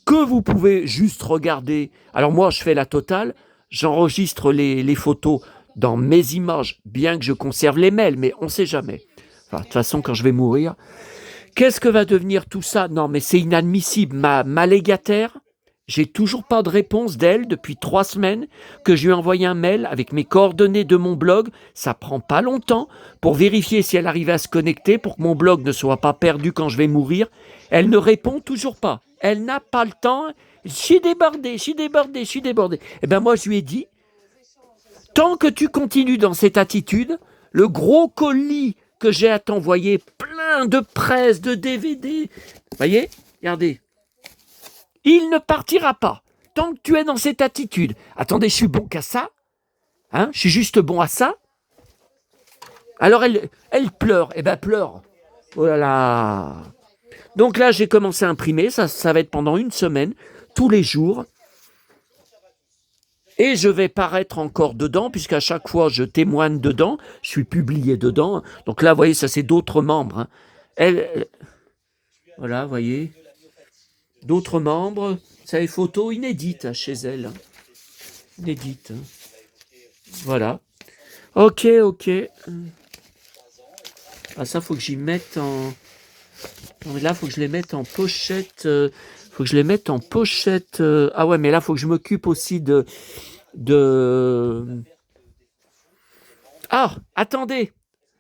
que vous pouvez juste regarder. Alors, moi, je fais la totale. J'enregistre les photos dans mes images, bien que je conserve les mails, mais on ne sait jamais. Enfin, de toute façon, quand je vais mourir, qu'est-ce que va devenir tout ça? Non, mais c'est inadmissible. Ma légataire, j'ai toujours pas de réponse d'elle depuis 3 semaines que je lui ai envoyé un mail avec mes coordonnées de mon blog. Ça prend pas longtemps pour vérifier si elle arrive à se connecter pour que mon blog ne soit pas perdu quand je vais mourir. Elle ne répond toujours pas. Elle n'a pas le temps. Je suis débordé. Eh bien, moi, je lui ai dit, tant que tu continues dans cette attitude, le gros colis que j'ai à t'envoyer, plein de presse, de DVD, voyez, regardez, il ne partira pas tant que tu es dans cette attitude. Attendez, je suis bon qu'à ça, hein, je suis juste bon à ça. Alors elle pleure, eh ben pleure. Oh là là. Donc là, j'ai commencé à imprimer, ça va être pendant 1 semaine, tous les jours. Et je vais paraître encore dedans, puisqu'à chaque fois, je témoigne dedans, je suis publié dedans. Donc là, vous voyez, ça, c'est d'autres membres. Hein. Voilà, vous voyez, d'autres membres. C'est des photos inédites chez elle. Inédites. Voilà. Ok. Ah, ça, faut que j'y mette en... Non, mais là, faut que je les mette en pochette. Faut que je les mette en pochette. Ah ouais, mais là, faut que je m'occupe aussi de... Ah, attendez,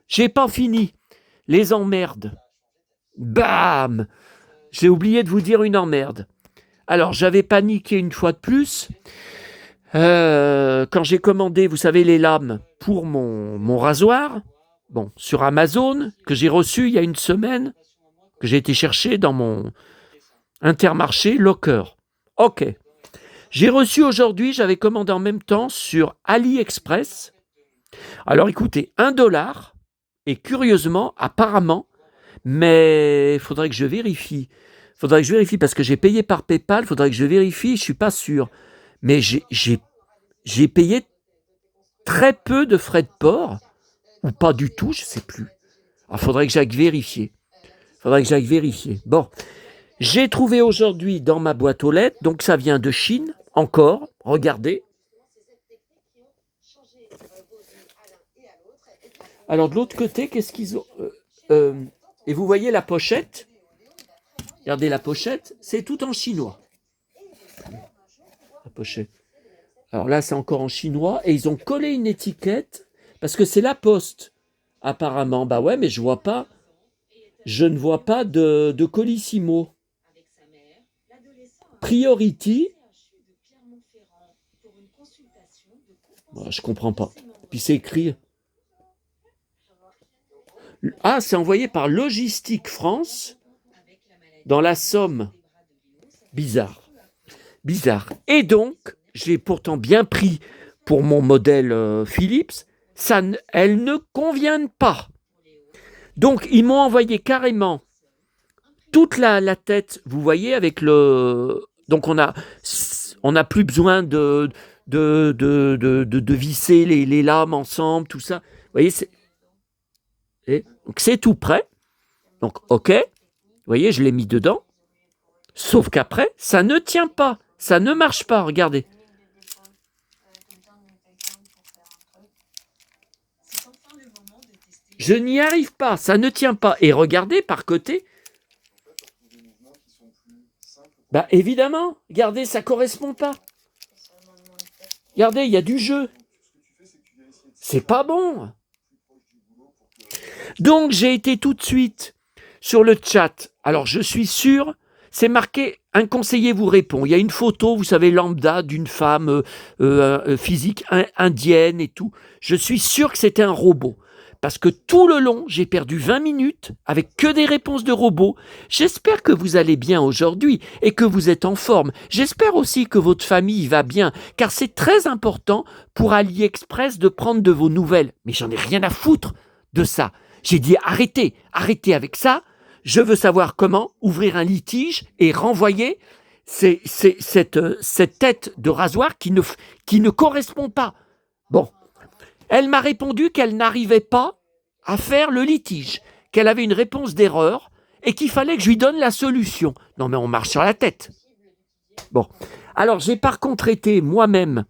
j'ai pas fini. Les emmerdes. Bam! J'ai oublié de vous dire une emmerde. Alors, j'avais paniqué une fois de plus. Quand j'ai commandé, vous savez, les lames pour mon rasoir, bon, sur Amazon, que j'ai reçu il y a 1 semaine, que j'ai été chercher dans mon Intermarché Locker. Ok. J'ai reçu aujourd'hui, j'avais commandé en même temps sur AliExpress. Alors écoutez, $1, et curieusement, apparemment, mais il faudrait que je vérifie. Parce que j'ai payé par PayPal, il faudrait que je vérifie, je ne suis pas sûr. Mais j'ai payé très peu de frais de port, ou pas du tout, je ne sais plus. Il faudrait que j'aille vérifier. Bon, j'ai trouvé aujourd'hui dans ma boîte aux lettres, donc ça vient de Chine, encore, regardez. Alors de l'autre côté, qu'est-ce qu'ils ont et vous voyez la pochette? Regardez la pochette, c'est tout en chinois. La pochette. Alors là, c'est encore en chinois, et ils ont collé une étiquette, parce que c'est la poste, apparemment. Bah ouais, mais je ne vois pas de colissimo. Priority. Bon, je comprends pas. Puis c'est écrit. Ah, c'est envoyé par Logistique France dans la Somme. Bizarre. Et donc, j'ai pourtant bien pris pour mon modèle Philips, elles ne conviennent pas. Donc, ils m'ont envoyé carrément toute la tête, vous voyez, avec le... Donc, on a plus besoin de visser les lames ensemble, tout ça. Vous voyez, donc c'est tout prêt. Donc, OK. Vous voyez, je l'ai mis dedans. Sauf qu'après, ça ne tient pas. Ça ne marche pas, regardez. Je n'y arrive pas, ça ne tient pas. Et regardez, par côté, bah évidemment, regardez, ça ne correspond pas. Regardez, il y a du jeu. C'est pas bon. Donc, j'ai été tout de suite sur le chat. Alors, je suis sûr, c'est marqué, un conseiller vous répond. Il y a une photo, vous savez, lambda d'une femme physique indienne et tout. Je suis sûr que c'était un robot. Parce que tout le long, j'ai perdu 20 minutes avec que des réponses de robots. J'espère que vous allez bien aujourd'hui et que vous êtes en forme. J'espère aussi que votre famille va bien, car c'est très important pour AliExpress de prendre de vos nouvelles. Mais j'en ai rien à foutre de ça. J'ai dit arrêtez avec ça. Je veux savoir comment ouvrir un litige et renvoyer cette tête de rasoir qui ne correspond pas. Bon. Elle m'a répondu qu'elle n'arrivait pas à faire le litige, qu'elle avait une réponse d'erreur et qu'il fallait que je lui donne la solution. Non mais on marche sur la tête. Bon, alors j'ai par contre été moi-même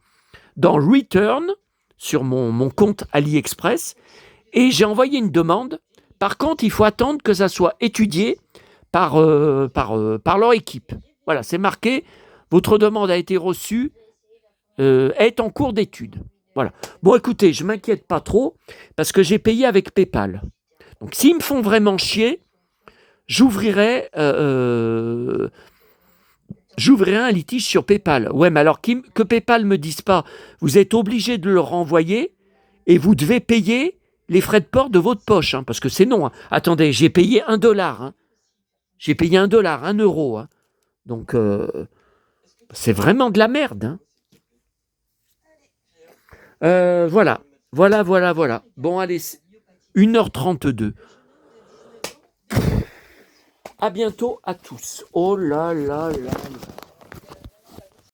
dans Return sur mon compte AliExpress et j'ai envoyé une demande. Par contre, il faut attendre que ça soit étudié par leur équipe. Voilà, c'est marqué, votre demande a été reçue, est en cours d'étude. Voilà. Bon, écoutez, je ne m'inquiète pas trop parce que j'ai payé avec PayPal. Donc, s'ils me font vraiment chier, j'ouvrirai un litige sur PayPal. Ouais, mais alors que PayPal ne me dise pas, vous êtes obligé de le renvoyer et vous devez payer les frais de port de votre poche, hein, parce que c'est non. Hein. Attendez, j'ai payé $1. Hein. J'ai payé $1, €1. Hein. Donc, c'est vraiment de la merde. Hein. Voilà. Bon, allez, 1h32. À bientôt à tous. Oh là là là là.